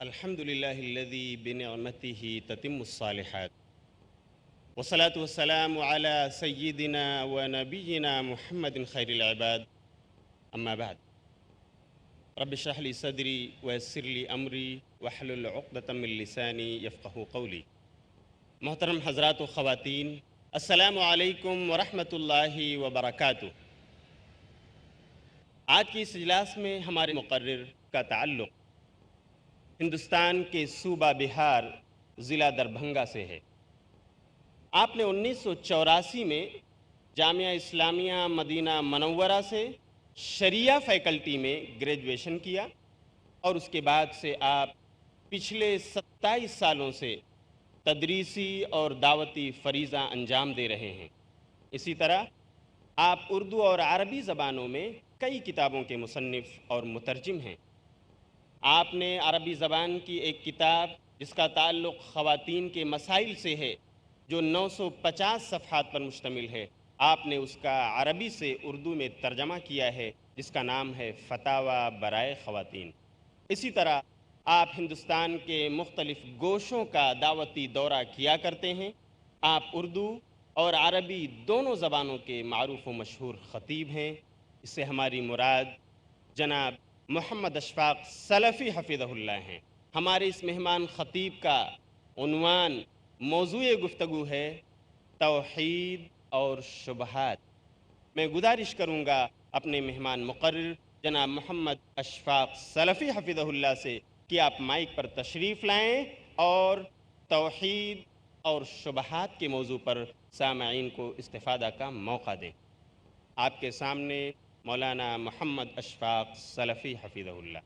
الحمد لله الذي بنعمته تتم الصالحات والصلاة والسلام على سيدنا ونبينا محمد خير العباد. أما بعد، رب اشرح لي صدري ويسر لي أمري واحلل عقدة من لساني يفقه قولي. محترم حضرات و خواتین، السلام علیکم ورحمۃ اللہ وبرکاتہ۔ آج کی اس اجلاس میں ہمارے مقرر کا تعلق ہندوستان کے صوبہ بہار ضلع دربھنگہ سے ہے۔ آپ نے 1984 میں جامعہ اسلامیہ مدینہ منورہ سے شریعہ فیکلٹی میں گریجویشن کیا اور اس کے بعد سے آپ پچھلے 27 سالوں سے تدریسی اور دعوتی فریضہ انجام دے رہے ہیں۔ اسی طرح آپ اردو اور عربی زبانوں میں کئی کتابوں کے مصنف اور مترجم ہیں۔ آپ نے عربی زبان کی ایک کتاب جس کا تعلق خواتین کے مسائل سے ہے، جو 950 صفحات پر مشتمل ہے، آپ نے اس کا عربی سے اردو میں ترجمہ کیا ہے، جس کا نام ہے فتاوی برائے خواتین۔ اسی طرح آپ ہندوستان کے مختلف گوشوں کا دعوتی دورہ کیا کرتے ہیں۔ آپ اردو اور عربی دونوں زبانوں کے معروف و مشہور خطیب ہیں۔ اس سے ہماری مراد جناب محمد اشفاق سلفی حفظہ اللہ ہیں۔ ہمارے اس مہمان خطیب کا عنوان موضوع گفتگو ہے توحید اور شبہات۔ میں گزارش کروں گا اپنے مہمان مقرر جناب محمد اشفاق سلفی حفظہ اللہ سے کہ آپ مائک پر تشریف لائیں اور توحید اور شبہات کے موضوع پر سامعین کو استفادہ کا موقع دیں۔ آپ کے سامنے مولانا محمد اشفاق سلفی حفظہ اللہ۔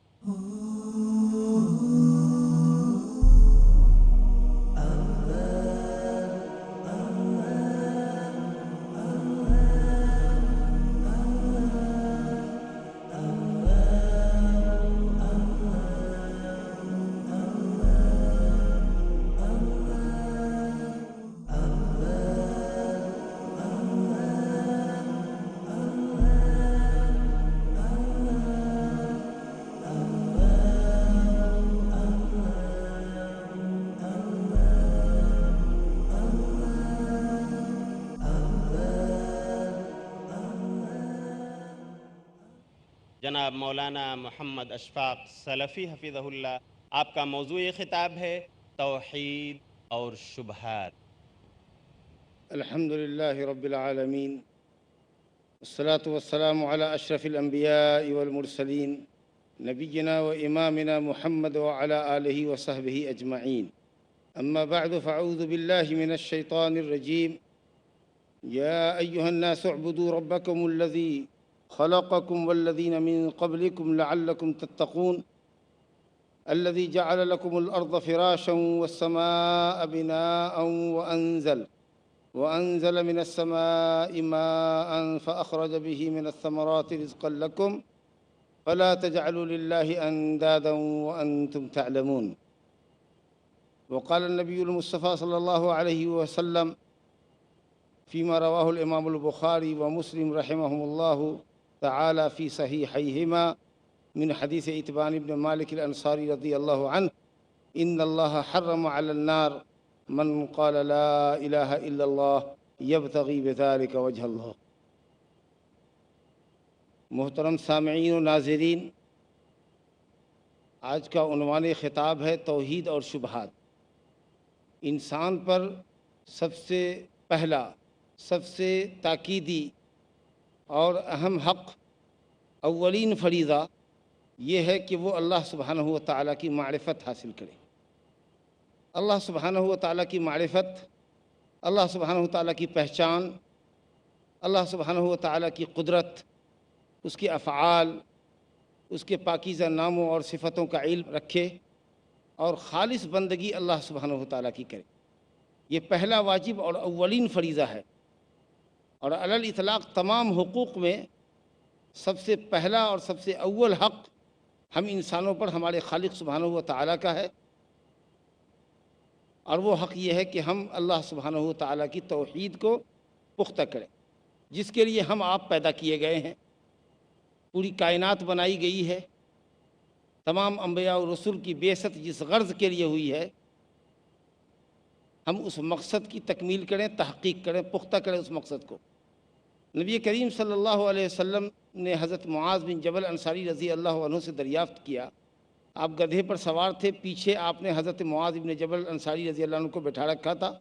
جناب مولانا محمد اشفاق سلفی حفظہ اللہ، آپ کا موضوع خطاب ہے توحید اور شبہات۔ الحمد لله رب العالمين، والصلاة والسلام على أشرف الأنبياء والمرسلين نبينا وإمامنا محمد وعلى آله وصحبه أجمعين. أما بعد، فأعوذ بالله من الشيطان الرجيم. يا أيها الناس اعبدوا ربكم الذي خلقكم والذين من قبلكم لعلكم تتقون الذي جعل لكم الأرض فراشا والسماء بناء وأنزل من السماء ماء فأخرج به من الثمرات رزقا لكم فلا تجعلوا لله أندادا وأنتم تعلمون. وقال النبي المصطفى صلى الله عليه وسلم فيما رواه الإمام البخاري ومسلم رحمهم الله تعالى في صحيحيهما من حديث إتبان بن مالك الأنصاري رضي الله عنه: إن الله حرم على النار من قال لا إله إلا الله يبتغي بذلك وجه الله. محترم سامعین و ناظرین، آج کا عنوان خطاب ہے توحید اور شبہات۔ انسان پر سب سے پہلا، سب سے تاکیدی اور اہم حق، اولین فریضہ یہ ہے کہ وہ اللہ سبحانہ و تعالیٰ کی معرفت حاصل کرے۔ اللہ سبحانہ و تعالیٰ کی معرفت، اللہ سبحانہ و تعالیٰ کی پہچان، اللہ سبحانہ و تعالیٰ کی قدرت، اس کے افعال، اس کے پاکیزہ ناموں اور صفتوں کا علم رکھے اور خالص بندگی اللہ سبحانہ و تعالیٰ کی کرے۔ یہ پہلا واجب اور اولین فریضہ ہے، اور علی الاطلاق تمام حقوق میں سب سے پہلا اور سب سے اول حق ہم انسانوں پر ہمارے خالق سبحانہ و تعالیٰ کا ہے، اور وہ حق یہ ہے کہ ہم اللہ سبحانہ و تعالیٰ کی توحید کو پختہ کریں، جس کے لیے ہم آپ پیدا کیے گئے ہیں، پوری کائنات بنائی گئی ہے، تمام انبیاء اور رسول کی بعثت جس غرض کے لیے ہوئی ہے، ہم اس مقصد کی تکمیل کریں، تحقیق کریں، پختہ کریں اس مقصد کو۔ نبی کریم صلی اللہ علیہ وسلم نے حضرت معاذ بن جبل انصاری رضی اللہ عنہ سے دریافت کیا، آپ گدھے پر سوار تھے، پیچھے آپ نے حضرت معاذ بن جبل انصاری رضی اللہ عنہ کو بٹھا رکھا تھا۔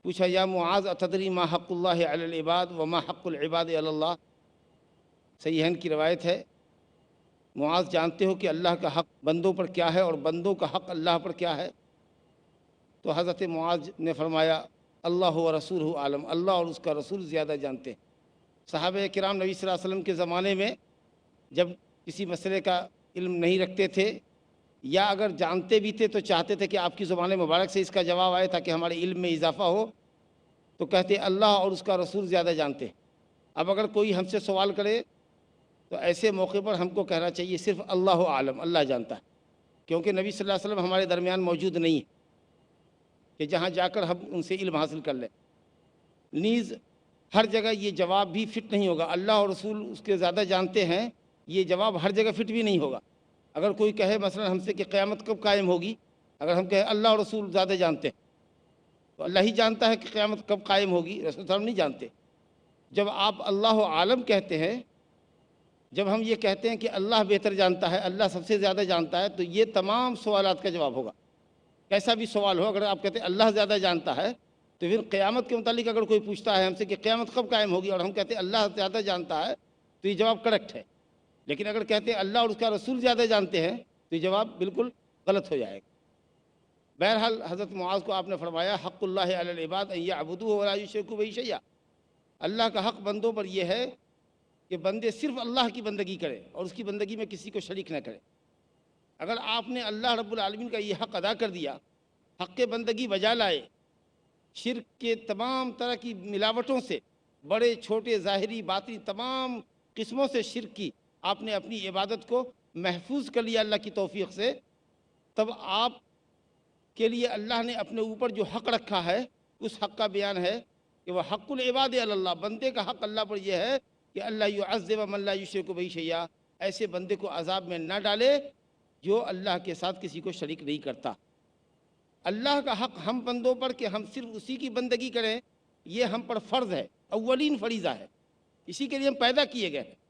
پوچھا، یا معاذ اتدری ما حق اللہ علی العباد وما حق العباد علی اللہ؟ صحیحین کی روایت ہے، معاذ جانتے ہو کہ اللہ کا حق بندوں پر کیا ہے اور بندوں کا حق اللہ پر کیا ہے؟ تو حضرت معاذ نے فرمایا، اللہ و رسولہ عالم، اللہ اور اس کا رسول زیادہ جانتے ہیں۔ صحابہ کرام نبی صلی اللہ علیہ وسلم کے زمانے میں جب کسی مسئلے کا علم نہیں رکھتے تھے یا اگر جانتے بھی تھے تو چاہتے تھے کہ آپ کی زبان مبارک سے اس کا جواب آئے تاکہ ہمارے علم میں اضافہ ہو، تو کہتے اللہ اور اس کا رسول زیادہ جانتے ہیں۔ اب اگر کوئی ہم سے سوال کرے تو ایسے موقع پر ہم کو کہنا چاہیے صرف اللہ عالم، اللہ جانتا ہے، کیونکہ نبی صلی اللہ علیہ وسلم ہمارے درمیان موجود نہیں ہے کہ جہاں جا کر ہم ان سے علم حاصل کر لیں۔ نیز ہر جگہ یہ جواب بھی فٹ نہیں ہوگا، اللہ اور رسول اس کے زیادہ جانتے ہیں، یہ جواب ہر جگہ فٹ بھی نہیں ہوگا۔ اگر کوئی کہے مثلا ہم سے کہ قیامت کب قائم ہوگی، اگر ہم کہیں اللہ اور رسول زیادہ جانتے ہیں تو اللہ ہی جانتا ہے کہ قیامت کب قائم ہوگی، رسول صلی اللہ علیہ وسلم نہیں جانتے۔ جب آپ اللہ عالم کہتے ہیں، جب ہم یہ کہتے ہیں کہ اللہ بہتر جانتا ہے، اللہ سب سے زیادہ جانتا ہے، تو یہ تمام سوالات کا جواب ہوگا۔ کیسا بھی سوال ہو، اگر آپ کہتے ہیں اللہ زیادہ جانتا ہے تو پھر قیامت کے متعلق اگر کوئی پوچھتا ہے ہم سے کہ قیامت کب قائم ہوگی اور ہم کہتے ہیں اللہ زیادہ جانتا ہے تو یہ جواب کریکٹ ہے۔ لیکن اگر کہتے ہیں اللہ اور اس کا رسول زیادہ جانتے ہیں تو یہ جواب بالکل غلط ہو جائے گا۔ بہرحال حضرت معاذ کو آپ نے فرمایا، حق اللہ علی العباد ان یعبدوہ ولا یشرکوا بہ شیئا، اللہ کا حق بندوں پر یہ ہے کہ بندے صرف اللہ کی بندگی کریں اور اس کی بندگی میں کسی کو شریک نہ کریں۔ اگر آپ نے اللہ رب العالمین کا یہ حق ادا کر دیا، حق بندگی بجا لائے، شرک کے تمام طرح کی ملاوٹوں سے، بڑے چھوٹے ظاہری باطنی تمام قسموں سے شرک کی، آپ نے اپنی عبادت کو محفوظ کر لیا اللہ کی توفیق سے، تب آپ کے لیے اللہ نے اپنے اوپر جو حق رکھا ہے اس حق کا بیان ہے کہ وہ حق العباد علی اللہ، بندے کا حق اللہ پر یہ ہے کہ اللہ یعذب من لا یشرک بہ شیئا، ایسے بندے کو عذاب میں نہ ڈالے جو اللہ کے ساتھ کسی کو شریک نہیں کرتا۔ اللہ کا حق ہم بندوں پر کہ ہم صرف اسی کی بندگی کریں، یہ ہم پر فرض ہے، اولین فریضہ ہے، اسی کے لیے ہم پیدا کیے گئے ہیں۔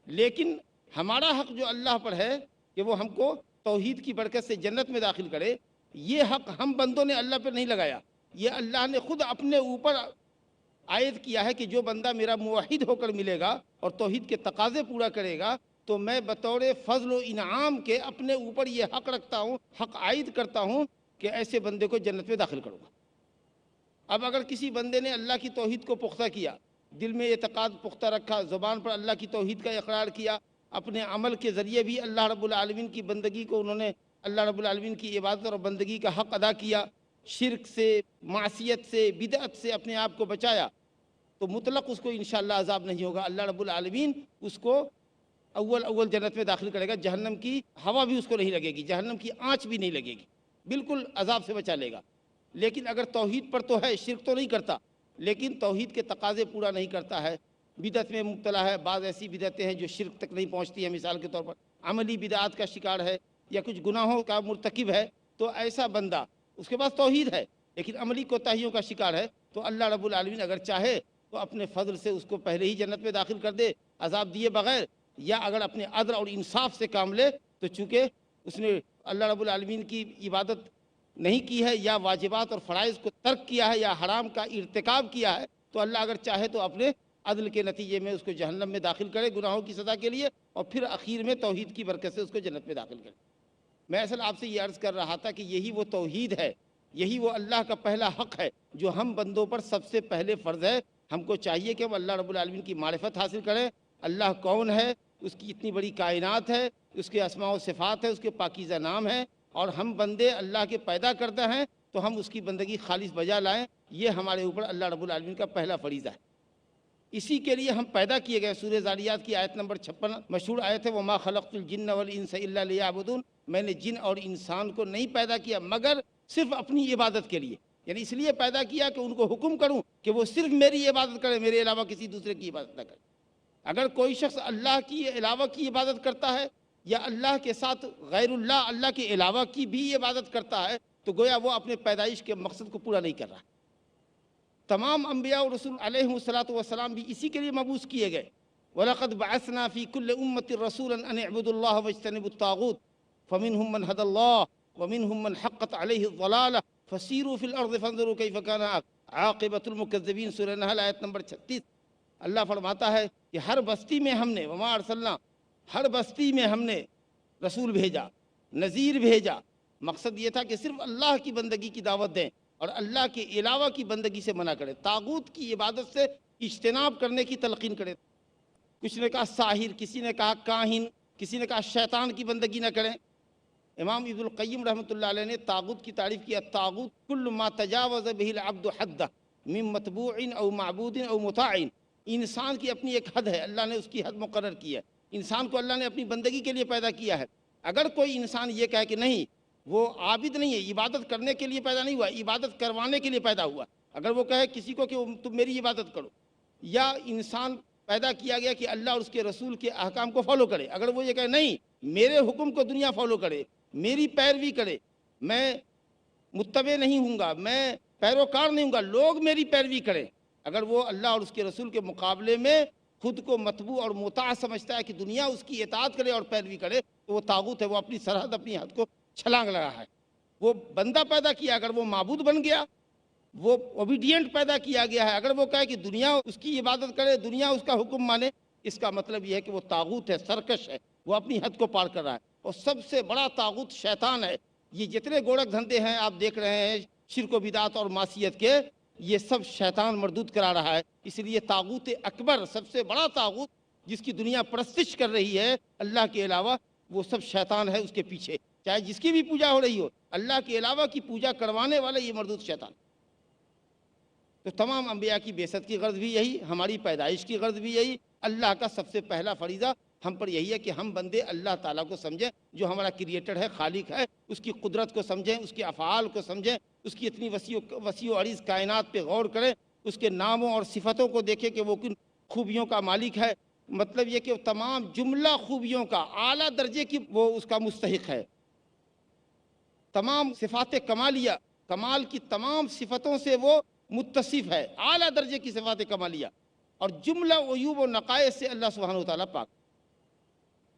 لیکن ہمارا حق جو اللہ پر ہے کہ وہ ہم کو توحید کی برکت سے جنت میں داخل کرے، یہ حق ہم بندوں نے اللہ پر نہیں لگایا، یہ اللہ نے خود اپنے اوپر عائد کیا ہے کہ جو بندہ میرا موحد ہو کر ملے گا اور توحید کے تقاضے پورا کرے گا تو میں بطور فضل و انعام کے اپنے اوپر یہ حق رکھتا ہوں، حق عائد کرتا ہوں کہ ایسے بندے کو جنت میں داخل کروں گا۔ اب اگر کسی بندے نے اللہ کی توحید کو پختہ کیا، دل میں اعتقاد پختہ رکھا، زبان پر اللہ کی توحید کا اقرار کیا، اپنے عمل کے ذریعے بھی اللہ رب العالمین کی بندگی کو انہوں نے اللہ رب العالمین کی عبادت اور بندگی کا حق ادا کیا، شرک سے، معصیت سے، بدعت سے اپنے آپ کو بچایا، تو مطلق اس کو انشاءاللہ عذاب نہیں ہوگا۔ اللہ رب العالمین اس کو اول جنت میں داخل کرے گا، جہنم کی ہوا بھی اس کو نہیں لگے گی، جہنم کی آنچ بھی نہیں لگے گی، بالکل عذاب سے بچا لے گا۔ لیکن اگر توحید پر تو ہے، شرک تو نہیں کرتا، لیکن توحید کے تقاضے پورا نہیں کرتا ہے، بدعت میں مبتلا ہے، بعض ایسی بدعتیں ہیں جو شرک تک نہیں پہنچتی ہیں، مثال کے طور پر عملی بدعات کا شکار ہے یا کچھ گناہوں کا مرتکب ہے، تو ایسا بندہ اس کے پاس توحید ہے لیکن عملی کوتاہیوں کا شکار ہے، تو اللہ رب العالمین اگر چاہے تو اپنے فضل سے اس کو پہلے ہی جنت میں داخل کر دے عذاب دیے بغیر، یا اگر اپنے عدل اور انصاف سے کام لے تو چونکہ اس نے اللہ رب العالمین کی عبادت نہیں کی ہے یا واجبات اور فرائض کو ترک کیا ہے یا حرام کا ارتکاب کیا ہے، تو اللہ اگر چاہے تو اپنے عدل کے نتیجے میں اس کو جہنم میں داخل کرے گناہوں کی سزا کے لیے، اور پھر اخیر میں توحید کی برکت سے اس کو جنت میں داخل کرے۔ میں اصل آپ سے یہ عرض کر رہا تھا کہ یہی وہ توحید ہے، یہی وہ اللہ کا پہلا حق ہے جو ہم بندوں پر سب سے پہلے فرض ہے۔ ہم کو چاہیے کہ ہم اللہ رب العالمین کی معرفت حاصل کریں، اللہ کون ہے، اس کی اتنی بڑی کائنات ہے، اس کے اسماء و صفات ہے، اس کے پاکیزہ نام ہیں، اور ہم بندے اللہ کے پیدا کرتے ہیں تو ہم اس کی بندگی خالص بجا لائیں، یہ ہمارے اوپر اللہ رب العالمین کا پہلا فریضہ ہے۔ اسی کے لیے ہم پیدا کیے گئے۔ سورہ ذاریات کی آیت نمبر 56 مشہور آیت ہے، وَمَا خَلَقْتُ الْجِنَّ وَالْإِنسَ إِلَّا لِيَعْبُدُونَ، میں نے جن اور انسان کو نہیں پیدا کیا مگر صرف اپنی عبادت کے لیے، یعنی اس لیے پیدا کیا کہ ان کو حکم کروں کہ وہ صرف میری عبادت کرے، میرے علاوہ کسی دوسرے کی عبادت نہ کرے۔ اگر کوئی شخص اللہ کی علاوہ کی عبادت کرتا ہے یا اللہ کے ساتھ غیر اللہ، اللہ کے علاوہ کی بھی عبادت کرتا ہے تو گویا وہ اپنے پیدائش کے مقصد کو پورا نہیں کر رہا۔ تمام انبیاء و رسول علیہ الصلاۃ والسلام بھی اسی کے لیے مبعوث کیے گئے۔ وَلَقَدْ بَعَثْنَا فِي كُلِّ أُمَّةٍ رَسُولًا أَنِ اعْبُدُوا اللَّهَ وَاجْتَنِبُوا الطَّاغُوتَ فَمِنْهُمْ مَنْ هَدَى اللَّهُ وَمِنْهُمْ مَنْ حَقَّتْ عَلَيْهِ الضَّلَالَةُ فَسِيرُوا فِي الْأَرْضِ فَانظُرُوا كَيْفَ كَانَ عَاقِبَةُ الْمُكَذِّبِينَ، سورہ نحل آیت نمبر 36۔ اللہ فرماتا ہے کہ ہر بستی میں ہم نے وما ارسلنا، ہر بستی میں ہم نے رسول بھیجا، نذیر بھیجا۔ مقصد یہ تھا کہ صرف اللہ کی بندگی کی دعوت دیں اور اللہ کے علاوہ کی بندگی سے منع کریں، طاغوت کی عبادت سے اجتناب کرنے کی تلقین کریں۔ کچھ نے کہا ساحر، کسی نے کہا کاہن، کسی نے کہا شیطان کی بندگی نہ کریں۔ امام ابن القیم رحمۃ اللہ علیہ نے طاغوت کی تعریف کیا، طاغوت کل ما تجاوز به العبد حدہ من متبوع او معبود او مطاع۔ انسان کی اپنی ایک حد ہے، اللہ نے اس کی حد مقرر کی ہے۔ انسان کو اللہ نے اپنی بندگی کے لیے پیدا کیا ہے۔ اگر کوئی انسان یہ کہے کہ نہیں وہ عابد نہیں ہے، عبادت کرنے کے لیے پیدا نہیں ہوا، عبادت کروانے کے لیے پیدا ہوا، اگر وہ کہے کسی کو کہ تم میری عبادت کرو، یا انسان پیدا کیا گیا کہ اللہ اور اس کے رسول کے احکام کو فالو کرے، اگر وہ یہ کہے نہیں میرے حکم کو دنیا فالو کرے، میری پیروی کرے، میں متبع نہیں ہوں گا، میں پیروکار نہیں ہوں گا، لوگ میری پیروی کریں، اگر وہ اللہ اور اس کے رسول کے مقابلے میں خود کو متبوع اور مطاع سمجھتا ہے کہ دنیا اس کی اطاعت کرے اور پیروی کرے، تو وہ طاغوت ہے، وہ اپنی سرحد، اپنی حد کو چھلانگ لگا ہے۔ وہ بندہ پیدا کیا، اگر وہ معبود بن گیا، وہ اوبیڈینٹ پیدا کیا گیا ہے، اگر وہ کہے کہ دنیا اس کی عبادت کرے، دنیا اس کا حکم مانے، اس کا مطلب یہ ہے کہ وہ طاغوت ہے، سرکش ہے، وہ اپنی حد کو پار کر رہا ہے۔ اور سب سے بڑا طاغوت شیطان ہے۔ یہ جتنے گورکھ دھندے ہیں آپ دیکھ رہے ہیں شرک و بدعت اور معصیت کے، یہ سب شیطان مردود کرا رہا ہے۔ اس لیے طاغوت اکبر، سب سے بڑا طاغوت جس کی دنیا پرستش کر رہی ہے اللہ کے علاوہ، وہ سب شیطان ہے۔ اس کے پیچھے چاہے جس کی بھی پوجا ہو رہی ہو، اللہ کے علاوہ کی پوجا کروانے والا یہ مردود شیطان۔ تو تمام انبیاء کی بعثت کی غرض بھی یہی، ہماری پیدائش کی غرض بھی یہی۔ اللہ کا سب سے پہلا فریضہ ہم پر یہی ہے کہ ہم بندے اللہ تعالیٰ کو سمجھیں، جو ہمارا کریٹر ہے، خالق ہے، اس کی قدرت کو سمجھیں، اس کے افعال کو سمجھیں، اس کی اتنی وسیع و عریض کائنات پہ غور کریں، اس کے ناموں اور صفتوں کو دیکھیں کہ وہ کن خوبیوں کا مالک ہے۔ مطلب یہ کہ وہ تمام جملہ خوبیوں کا اعلیٰ درجے کی وہ اس کا مستحق ہے۔ تمام صفات کمالیہ، کمال کی تمام صفتوں سے وہ متصف ہے، اعلیٰ درجے کی صفات کمالیہ، اور جملہ عیوب و نقائص سے اللہ سبحانہ وتعالیٰ پاک۔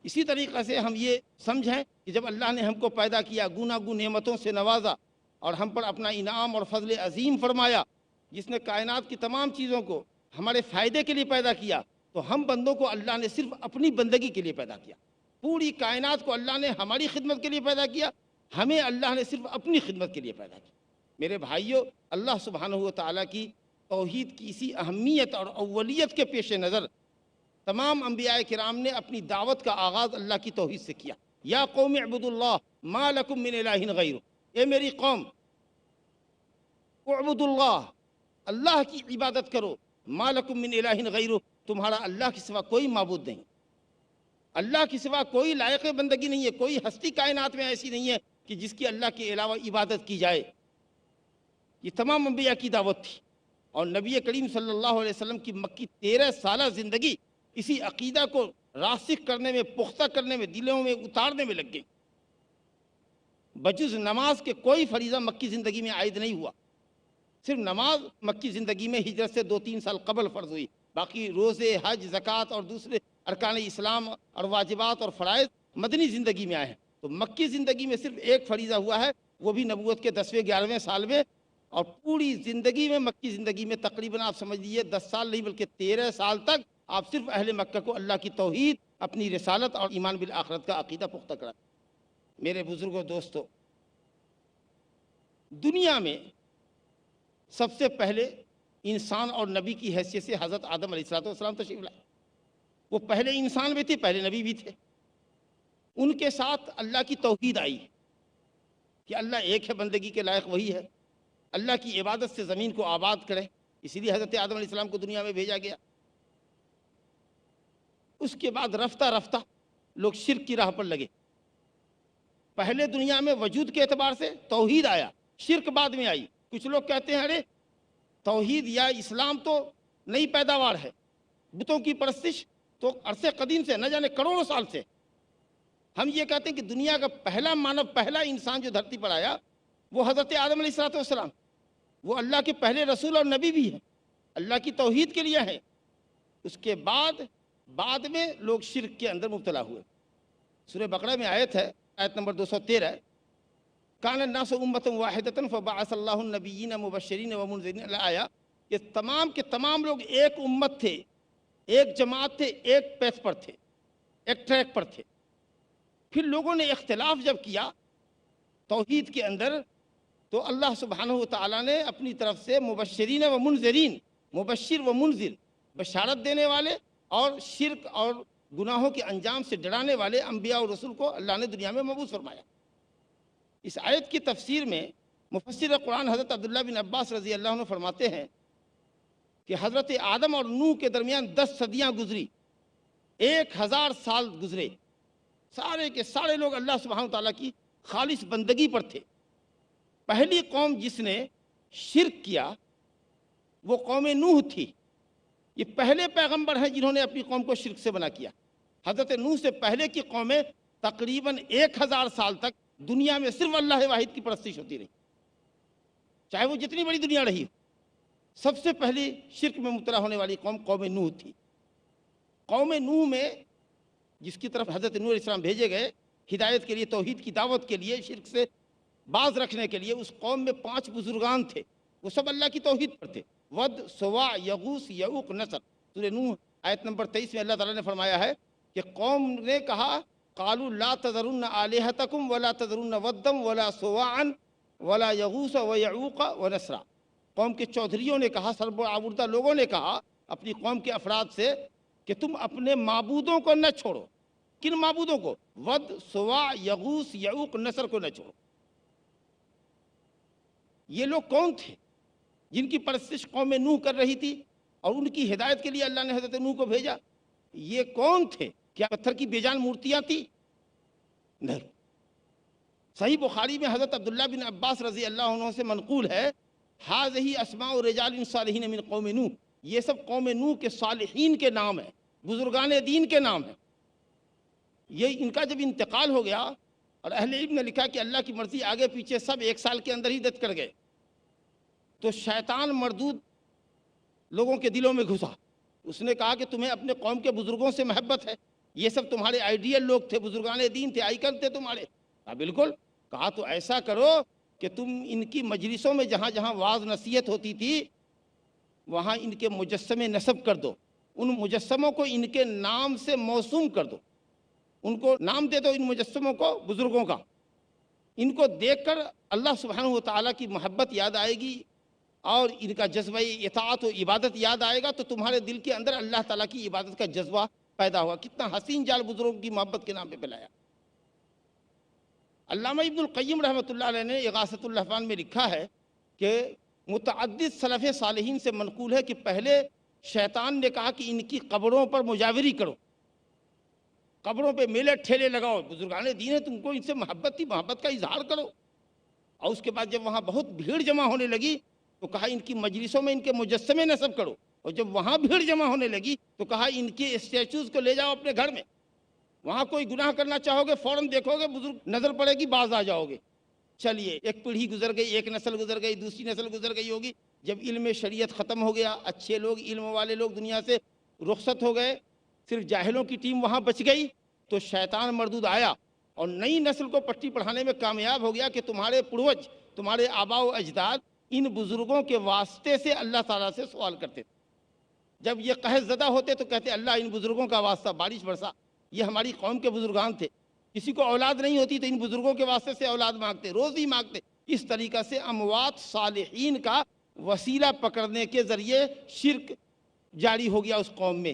اسی طریقے سے ہم یہ سمجھیں کہ جب اللہ نے ہم کو پیدا کیا، گوناگون نعمتوں سے نوازا اور ہم پر اپنا انعام اور فضل عظیم فرمایا، جس نے کائنات کی تمام چیزوں کو ہمارے فائدے کے لیے پیدا کیا، تو ہم بندوں کو اللہ نے صرف اپنی بندگی کے لیے پیدا کیا۔ پوری کائنات کو اللہ نے ہماری خدمت کے لیے پیدا کیا، ہمیں اللہ نے صرف اپنی خدمت کے لیے پیدا کیا۔ میرے بھائیوں، اللہ سبحانہ و تعالیٰ کی توحید کی اسی اہمیت اور اولیت کے پیش نظر تمام انبیاء کرام نے اپنی دعوت کا آغاز اللہ کی توحید سے کیا۔ یا قوم اعبدوا اللہ ما لکم من الہ غیرہ، اے میری قوم اعبدوا اللہ، اللہ کی عبادت کرو، ما لکم من الہ غیرہ، تمہارا اللہ کے سوا کوئی معبود نہیں، اللہ کے سوا کوئی لائق بندگی نہیں ہے، کوئی ہستی کائنات میں ایسی نہیں ہے کہ جس کی اللہ کے علاوہ عبادت کی جائے۔ یہ تمام انبیاء کی دعوت تھی، اور نبی کریم صلی اللہ علیہ وسلم کی مکی 13 سالہ زندگی اسی عقیدہ کو راسخ کرنے میں، پختہ کرنے میں، دلوں میں اتارنے میں لگ گئی۔ بجز نماز کے کوئی فریضہ مکی زندگی میں عائد نہیں ہوا، صرف نماز مکی زندگی میں ہجرت سے 2-3 سال قبل فرض ہوئی، باقی روزے، حج، زکوٰۃ اور دوسرے ارکان اسلام اور واجبات اور فرائض مدنی زندگی میں آئے ہیں۔ تو مکی زندگی میں صرف ایک فریضہ ہوا ہے، وہ بھی نبوت کے 10ویں-11ویں سال میں، اور پوری زندگی میں، مکی زندگی میں تقریباً آپ سمجھ لیجیے 10 سال نہیں بلکہ 13 سال تک آپ صرف اہل مکہ کو اللہ کی توحید، اپنی رسالت اور ایمان بالآخرت کا عقیدہ پختہ کرا۔ میرے بزرگوں، دوستو، دنیا میں سب سے پہلے انسان اور نبی کی حیثیت سے حضرت آدم علیہ السلام تشریف لائے۔ وہ پہلے انسان بھی تھے، پہلے نبی بھی تھے۔ ان کے ساتھ اللہ کی توحید آئی کہ اللہ ایک ہے، بندگی کے لائق وہی ہے، اللہ کی عبادت سے زمین کو آباد کرے، اسی لیے حضرت آدم علیہ السلام کو دنیا میں بھیجا گیا۔ اس کے بعد رفتہ رفتہ لوگ شرک کی راہ پر لگے۔ پہلے دنیا میں وجود کے اعتبار سے توحید آیا، شرک بعد میں آئی۔ کچھ لوگ کہتے ہیں ارے توحید یا اسلام تو نئی پیداوار ہے، بتوں کی پرستش تو عرصے قدیم سے، نہ جانے کروڑوں سال سے، ہم یہ کہتے ہیں کہ دنیا کا پہلا مانو، پہلا انسان جو دھرتی پر آیا وہ حضرت آدم علیہ السلام، وہ اللہ کے پہلے رسول اور نبی بھی ہیں، اللہ کی توحید کے لیے ہیں۔ اس کے بعد میں لوگ شرک کے اندر مبتلا ہوئے۔ سورہ بقرہ میں آیت ہے، آیت نمبر 213، کان الناس امۃ واحدۃ فبعث اللہ النبیین مبشرین ومنذرین، اللہ آیا کہ تمام کے تمام لوگ ایک امت تھے، ایک جماعت تھے، ایک پیتھ پر تھے، ایک ٹریک پر تھے۔ پھر لوگوں نے اختلاف جب کیا توحید کے اندر، تو اللہ سبحانہ وتعالیٰ نے اپنی طرف سے مبشرین و منذرین، مبشر و منذر، بشارت دینے والے اور شرک اور گناہوں کے انجام سے ڈرانے والے انبیاء اور رسول کو اللہ نے دنیا میں مبعوث فرمایا۔ اس آیت کی تفسیر میں مفسر قرآن حضرت عبداللہ بن عباس رضی اللہ عنہ فرماتے ہیں کہ حضرت آدم اور نوح کے درمیان 10 صدیاں گزری، 1000 سال گزرے، سارے کے سارے لوگ اللہ سبحانہ وتعالیٰ کی خالص بندگی پر تھے۔ پہلی قوم جس نے شرک کیا وہ قوم نوح تھی۔ یہ پہلے پیغمبر ہیں جنہوں نے اپنی قوم کو شرک سے منع کیا۔ حضرت نوح سے پہلے کی قومیں تقریباً 1000 سال تک دنیا میں صرف اللہ واحد کی پرستش ہوتی رہی، چاہے وہ جتنی بڑی دنیا رہی ہو۔ سب سے پہلی شرک میں مبتلا ہونے والی قوم نوح تھی۔ قوم نوح میں جس کی طرف حضرت نوح علیہ السلام بھیجے گئے ہدایت کے لیے، توحید کی دعوت کے لیے، شرک سے باز رکھنے کے لیے، اس قوم میں 5 بزرگان تھے، وہ سب اللہ کی توحید پر تھے۔ ود، سواع، یغوث، یعوق، نصر۔ سورہ نوح آیت نمبر 23 میں اللہ تعالیٰ نے فرمایا ہے کہ قوم نے کہا قالوا لا تذرن آلہتکم ولا تذرن ودم ولا سواعا ولا یغوث ویعوق ونسرا۔ قوم کے چودھریوں نے کہا، سرب آوردہ لوگوں نے کہا اپنی قوم کے افراد سے کہ تم اپنے معبودوں کو نہ چھوڑو۔ کن معبودوں کو؟ ود، سواع، یغوث، یعوق، نصر کو نہ چھوڑو۔ یہ لوگ کون تھے جن کی پرستش قوم نوح کر رہی تھی اور ان کی ہدایت کے لیے اللہ نے حضرت نوح کو بھیجا؟ یہ کون تھے؟ کیا پتھر کی بے جان مورتیاں تھیں؟ نہیں۔ صحیح بخاری میں حضرت عبداللہ بن عباس رضی اللہ عنہ سے منقول ہے، ھذہ اسماء رجال صالحین من قوم نوح، یہ سب قوم نوح کے صالحین کے نام ہیں، بزرگان دین کے نام ہیں۔ یہ ان کا جب انتقال ہو گیا اور اہل علم نے لکھا کہ اللہ کی مرضی آگے پیچھے سب 1 سال کے اندر ہی دت کر گئے، تو شیطان مردود لوگوں کے دلوں میں گھسا۔ اس نے کہا کہ تمہیں اپنے قوم کے بزرگوں سے محبت ہے، یہ سب تمہارے آئیڈیل لوگ تھے، بزرگان دین تھے، آئیکن تھے تمہارے۔ کہا بالکل۔ کہا تو ایسا کرو کہ تم ان کی مجلسوں میں جہاں جہاں وعظ نصیحت ہوتی تھی وہاں ان کے مجسمے نصب کر دو، ان مجسموں کو ان کے نام سے موسوم کر دو، ان کو نام دے دو، ان مجسموں کو بزرگوں کا۔ ان کو دیکھ کر اللہ سبحانہ وتعالیٰ کی محبت یاد آئے گی اور ان کا جذبہ اطاعت و عبادت یاد آئے گا، تو تمہارے دل کے اندر اللہ تعالیٰ کی عبادت کا جذبہ پیدا ہوا۔ کتنا حسین جال بزرگوں کی محبت کے نام پہ پھیلایا۔ علامہ ابن القیم رحمۃ اللہ علیہ نے اغاثۃ اللہفان میں لکھا ہے کہ متعدد سلف صالحین سے منقول ہے کہ پہلے شیطان نے کہا کہ ان کی قبروں پر مجاوری کرو، قبروں پہ میلے ٹھیلے لگاؤ، بزرگان دین ہے، تم کو ان سے محبت تھی، محبت کا اظہار کرو۔ اور اس کے بعد جب وہاں بہت بھیڑ جمع ہونے لگی تو کہا ان کی مجلسوں میں ان کے مجسمے نصب کرو، اور جب وہاں بھیڑ جمع ہونے لگی تو کہا ان کے اسٹیچوز کو لے جاؤ اپنے گھر میں، وہاں کوئی گناہ کرنا چاہو گے فوراً دیکھو گے بزرگ نظر پڑے گی، باز آ جاؤ گے۔ چلیے، ایک پیڑھی گزر گئی، ایک نسل گزر گئی، دوسری نسل گزر گئی ہوگی۔ جب علم شریعت ختم ہو گیا، اچھے لوگ، علم والے لوگ دنیا سے رخصت ہو گئے، صرف جاہلوں کی ٹیم وہاں بچ گئی، تو شیطان مردود آیا اور نئی نسل کو پٹی پڑھانے میں کامیاب ہو گیا کہ تمہارے پروج، تمہارے آباء و اجداد ان بزرگوں کے واسطے سے اللہ تعالیٰ سے سوال کرتے تھے۔ جب یہ قحط زدہ ہوتے تو کہتے اللہ ان بزرگوں کا واسطہ، بارش برسا، یہ ہماری قوم کے بزرگان تھے۔ کسی کو اولاد نہیں ہوتی تو ان بزرگوں کے واسطے سے اولاد مانگتے، روزی مانگتے۔ اس طریقہ سے اموات صالحین کا وسیلہ پکڑنے کے ذریعے شرک جاری ہو گیا اس قوم میں۔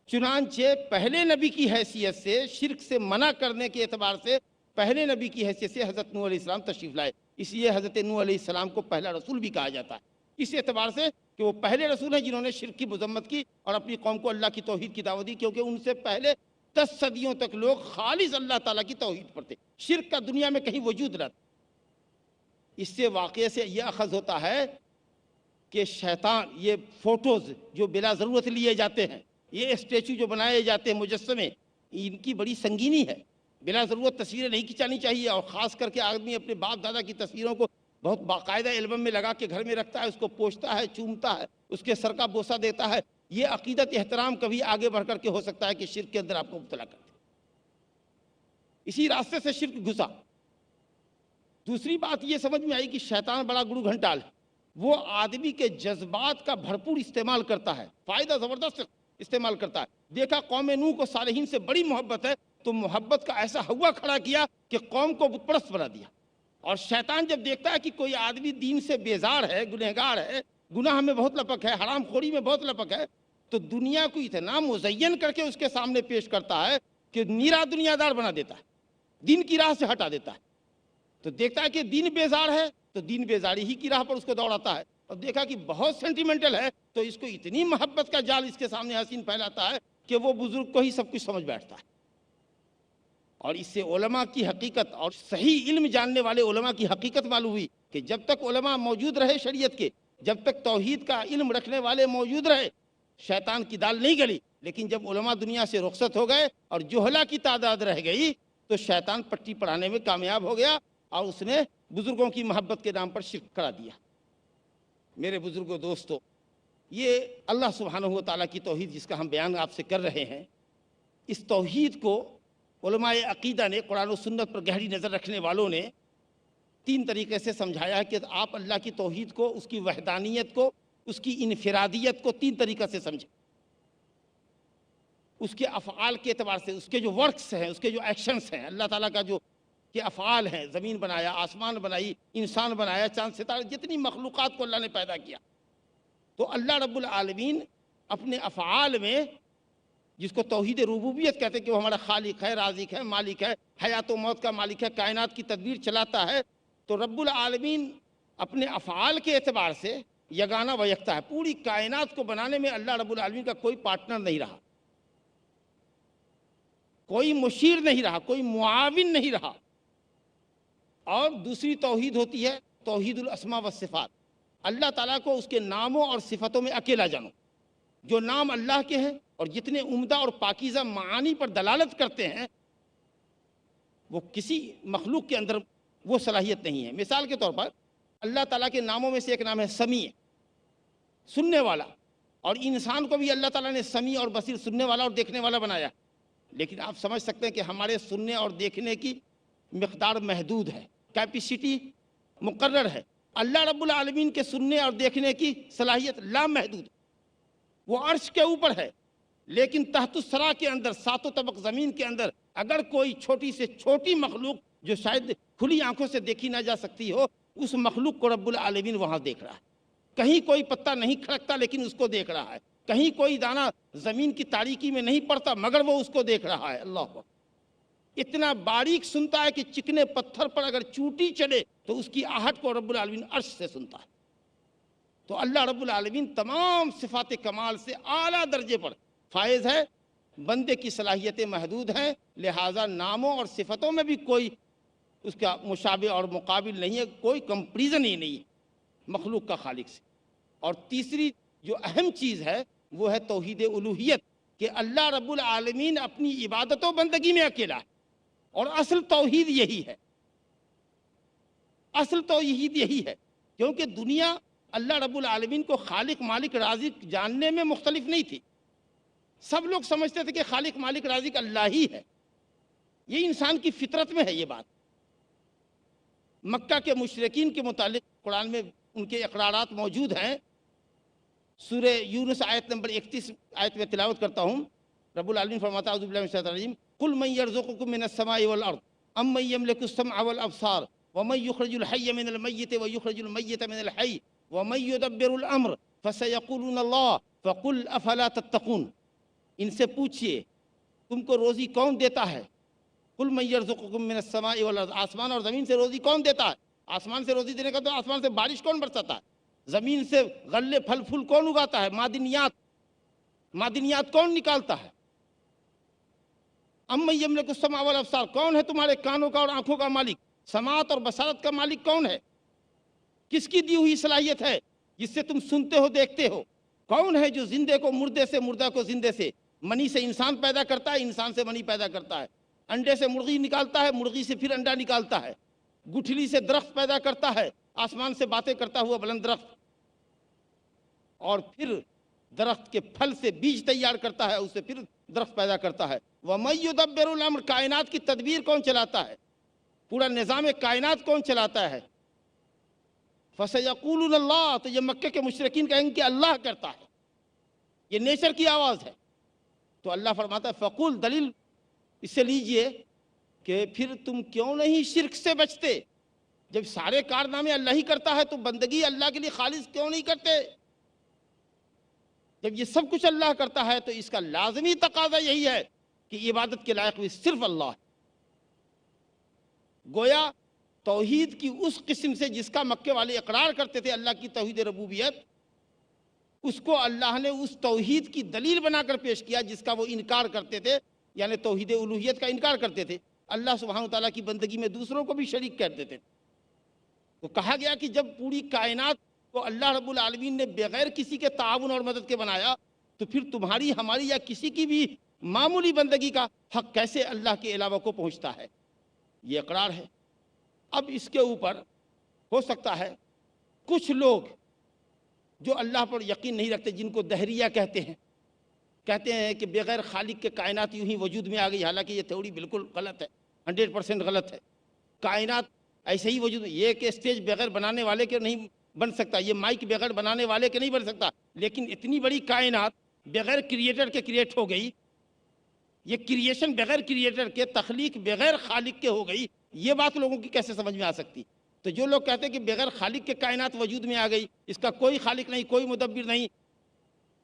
چنانچہ پہلے نبی کی حیثیت سے، شرک سے منع کرنے کے اعتبار سے پہلے نبی کی حیثیت سے حضرت نوح علیہ السلام تشریف لائے، اس لیے حضرت نوح علیہ السلام کو پہلا رسول بھی کہا جاتا ہے، اس اعتبار سے کہ وہ پہلے رسول ہیں جنہوں نے شرک کی مذمت کی اور اپنی قوم کو اللہ کی توحید کی دعوت دی، کیونکہ ان سے پہلے 10 صدیوں تک لوگ خالص اللہ تعالیٰ کی توحید پر تھے، شرک کا دنیا میں کہیں وجود نہ تھا۔ اس سے واقعے سے یہ اخذ ہوتا ہے کہ شیطان، یہ فوٹوز جو بلا ضرورت لیے جاتے ہیں، یہ اسٹیچو جو بنائے جاتے ہیں، مجسمے، ان کی بڑی سنگینی ہے، بلا ضرورت تصویریں نہیں کھنچانی چاہیے، اور خاص کر کے آدمی اپنے باپ دادا کی تصویروں کو بہت باقاعدہ البم میں لگا کے گھر میں رکھتا ہے، اس کو پوچھتا ہے، چومتا ہے، اس کے سر کا بوسہ دیتا ہے، یہ عقیدت احترام کبھی آگے بڑھ کر کے ہو سکتا ہے کہ شرک کے اندر آپ کو مبتلا کر دے۔ اسی راستے سے شرک گھسا۔ دوسری بات یہ سمجھ میں آئی کہ شیطان بڑا گرو گھنٹال ہے، وہ آدمی کے جذبات کا بھرپور استعمال کرتا ہے، فائدہ زبردست استعمال کرتا ہے۔ دیکھا قوم نوح کو صالحین سے بڑی محبت ہے، تو محبت کا ایسا ہوا کھڑا کیا کہ قوم کو بت پرست بنا دیا۔ اور شیطان جب دیکھتا ہے کہ کوئی آدمی دین سے بیزار ہے، گنہگار ہے، گناہ میں بہت لپک ہے، حرام خوری میں بہت لپک ہے، تو دنیا کو اتنا مزین کر کے اس کے سامنے پیش کرتا ہے کہ نیرا دنیا دار بنا دیتا ہے، دین کی راہ سے ہٹا دیتا ہے۔ تو دیکھتا ہے کہ دین بیزار ہے تو دین بیزاری ہی کی راہ پر اس کو دوڑاتا ہے، اور دیکھا کہ بہت سینٹیمنٹل ہے تو اس کو اتنی محبت کا جال اس کے سامنے حسین پھیلاتا ہے کہ وہ بزرگ کو ہی سب کچھ سمجھ بیٹھتا ہے۔ اور اس سے علماء کی حقیقت اور صحیح علم جاننے والے علماء کی حقیقت معلوم ہوئی کہ جب تک علماء موجود رہے شریعت کے، جب تک توحید کا علم رکھنے والے موجود رہے، شیطان کی دال نہیں گلی۔ لیکن جب علماء دنیا سے رخصت ہو گئے اور جہلا کی تعداد رہ گئی تو شیطان پٹی پڑھانے میں کامیاب ہو گیا، اور اس نے بزرگوں کی محبت کے نام پر شرک کرا دیا۔ میرے بزرگوں، دوستو، یہ اللہ سبحانہ و تعالیٰ کی توحید جس کا ہم بیان آپ سے کر رہے ہیں، اس توحید کو علماء عقیدہ نے، قرآن و سنت پر گہری نظر رکھنے والوں نے تین طریقے سے سمجھایا ہے کہ آپ اللہ کی توحید کو، اس کی وحدانیت کو، اس کی انفرادیت کو تین طریقہ سے سمجھیں۔ اس کے افعال کے اعتبار سے، اس کے جو ورکس ہیں، اس کے جو ایکشنز ہیں، اللہ تعالیٰ کا جو کہ افعال ہیں، زمین بنایا، آسمان بنائی، انسان بنایا، چاند ستارے، جتنی مخلوقات کو اللہ نے پیدا کیا، تو اللہ رب العالمین اپنے افعال میں، جس کو توحید ربوبیت کہتے ہیں کہ وہ ہمارا خالق ہے، رازق ہے، مالک ہے، حیات و موت کا مالک ہے، کائنات کی تدبیر چلاتا ہے، تو رب العالمین اپنے افعال کے اعتبار سے یگانہ و یکتا ہے۔ پوری کائنات کو بنانے میں اللہ رب العالمین کا کوئی پارٹنر نہیں رہا، کوئی مشیر نہیں رہا، کوئی معاون نہیں رہا۔ اور دوسری توحید ہوتی ہے توحید الاسماء والصفات، اللہ تعالیٰ کو اس کے ناموں اور صفتوں میں اکیلا جانو۔ جو نام اللہ کے ہیں اور جتنے عمدہ اور پاکیزہ معانی پر دلالت کرتے ہیں، وہ کسی مخلوق کے اندر وہ صلاحیت نہیں ہے۔ مثال کے طور پر اللہ تعالیٰ کے ناموں میں سے ایک نام ہے سمیع، سننے والا، اور انسان کو بھی اللہ تعالیٰ نے سمیع اور بصیر، سننے والا اور دیکھنے والا بنایا۔ لیکن آپ سمجھ سکتے ہیں کہ ہمارے سننے اور دیکھنے کی مقدار محدود ہے، کیپیسٹی مقرر ہے۔ اللہ رب العالمین کے سننے اور دیکھنے کی صلاحیت لامحدود، وہ عرش کے اوپر ہے، لیکن تحت الثری کے اندر، ساتوں طبق زمین کے اندر، اگر کوئی چھوٹی سے چھوٹی مخلوق جو شاید کھلی آنکھوں سے دیکھی نہ جا سکتی ہو، اس مخلوق کو رب العالمین وہاں دیکھ رہا ہے۔ کہیں کوئی پتا نہیں کھڑکتا لیکن اس کو دیکھ رہا ہے، کہیں کوئی دانہ زمین کی تاریکی میں نہیں پڑتا مگر وہ اس کو دیکھ رہا ہے۔ اللہ کو اتنا باریک سنتا ہے کہ چکنے پتھر پر اگر چوٹی چلے تو اس کی آہٹ کو رب العالمین عرش سے سنتا ہے۔ تو اللہ رب العالمین تمام صفات کمال سے اعلیٰ درجے پر فائز ہے، بندے کی صلاحیتیں محدود ہیں، لہٰذا ناموں اور صفتوں میں بھی کوئی اس کا مشابہ اور مقابل نہیں ہے، کوئی کمپریزن ہی نہیں ہے مخلوق کا خالق سے۔ اور تیسری جو اہم چیز ہے وہ ہے توحید الوہیت، کہ اللہ رب العالمین اپنی عبادت و بندگی میں اکیلا ہے، اور اصل توحید یہی ہے، اصل توحید یہی ہے، کیونکہ دنیا اللہ رب العالمین کو خالق مالک رازق جاننے میں مختلف نہیں تھی۔ سب لوگ سمجھتے تھے کہ خالق مالک رازق اللہ ہی ہے، یہ انسان کی فطرت میں ہے یہ بات۔ مکہ کے مشرکین کے متعلق قرآن میں ان کے اقرارات موجود ہیں۔ سورہ یونس آیت نمبر 31 آیت میں تلاوت کرتا ہوں۔ رب العالمین فرماتا ہے اعوذ باللہ من الشیطان الرجیم قل من یرزقکم من السماء والارض ام من یملک السمع والابصار ومن یخرج الحی من المیت ویخرج المیت من الحی ومن یدبر الامر فسیقولون اللہ فقل افلا تتقون۔ ان سے پوچھئے تم کو روزی کون دیتا ہے؟ قل من یرزقکم من السماء والارض، آسمان اور زمین سے روزی کون دیتا ہے؟ آسمان سے روزی دینے کا تو آسمان سے بارش کون برساتا ہے؟ زمین سے غلے پھل پھول کون اگاتا ہے؟ معدنیات کون نکالتا ہے؟ ام من یملک السمع والابصار، کون ہے تمہارے کانوں کا اور آنکھوں کا مالک؟ سماعت اور بصارت کا مالک کون ہے؟ کس کی دی ہوئی صلاحیت ہے جس سے تم سنتے ہو دیکھتے ہو؟ کون ہے جو زندے کو مردے سے، مردہ کو زندے سے، منی سے انسان پیدا کرتا ہے، انسان سے منی پیدا کرتا ہے؟ انڈے سے مرغی نکالتا ہے، مرغی سے پھر انڈا نکالتا ہے، گٹھلی سے درخت پیدا کرتا ہے، آسمان سے باتیں کرتا ہوا بلند درخت، اور پھر درخت کے پھل سے بیج تیار کرتا ہے، اس سے پھر درخت پیدا کرتا ہے۔ وَمَن يُدَبِّرُ الْأَمْرَ، کائنات کی تدبیر کون چلاتا ہے، پورا نظام کائنات کون چلاتا ہے؟ فَسَيَقُولُونَ اللَّهُ، تو یہ مکہ کے مشرکین کہیں گے کہ اللہ کرتا ہے، یہ نیچر کی آواز ہے۔ تو اللہ فرماتا ہے فقول، دلیل اس سے لیجئے کہ پھر تم کیوں نہیں شرک سے بچتے؟ جب سارے کارنامے اللہ ہی کرتا ہے تو بندگی اللہ کے لیے خالص کیوں نہیں کرتے؟ جب یہ سب کچھ اللہ کرتا ہے تو اس کا لازمی تقاضا یہی ہے کہ عبادت کے لائق بھی صرف اللہ ہے۔ گویا توحید کی اس قسم سے جس کا مکے والے اقرار کرتے تھے، اللہ کی توحید ربوبیت، اس کو اللہ نے اس توحید کی دلیل بنا کر پیش کیا جس کا وہ انکار کرتے تھے، یعنی توحید الوہیت کا انکار کرتے تھے۔ اللہ سبحانہ وتعالیٰ کی بندگی میں دوسروں کو بھی شریک کر دیتے تھے۔ تو کہا گیا کہ جب پوری کائنات کو اللہ رب العالمین نے بغیر کسی کے تعاون اور مدد کے بنایا، تو پھر تمہاری، ہماری یا کسی کی بھی معمولی بندگی کا حق کیسے اللہ کے علاوہ کو پہنچتا ہے؟ یہ اقرار ہے۔ اب اس کے اوپر ہو سکتا ہے کچھ لوگ جو اللہ پر یقین نہیں رکھتے، جن کو دہریہ کہتے ہیں کہ بغیر خالق کے کائنات یوں ہی وجود میں آ گئی، حالانکہ یہ تھیوری بالکل غلط ہے، 100% غلط ہے۔ کائنات ایسے ہی وجود، یہ کہ اسٹیج بغیر بنانے والے کے نہیں بن سکتا، یہ مائک بغیر بنانے والے کے نہیں بن سکتا، لیکن اتنی بڑی کائنات بغیر کریٹر کے کریٹ ہو گئی، یہ کریشن بغیر کریٹر کے، تخلیق بغیر خالق کے ہو گئی، یہ بات لوگوں کی کیسے سمجھ میں آ سکتی؟ تو جو لوگ کہتے ہیں کہ بغیر خالق کے کائنات وجود میں آ گئی، اس کا کوئی خالق نہیں، کوئی مدبر نہیں،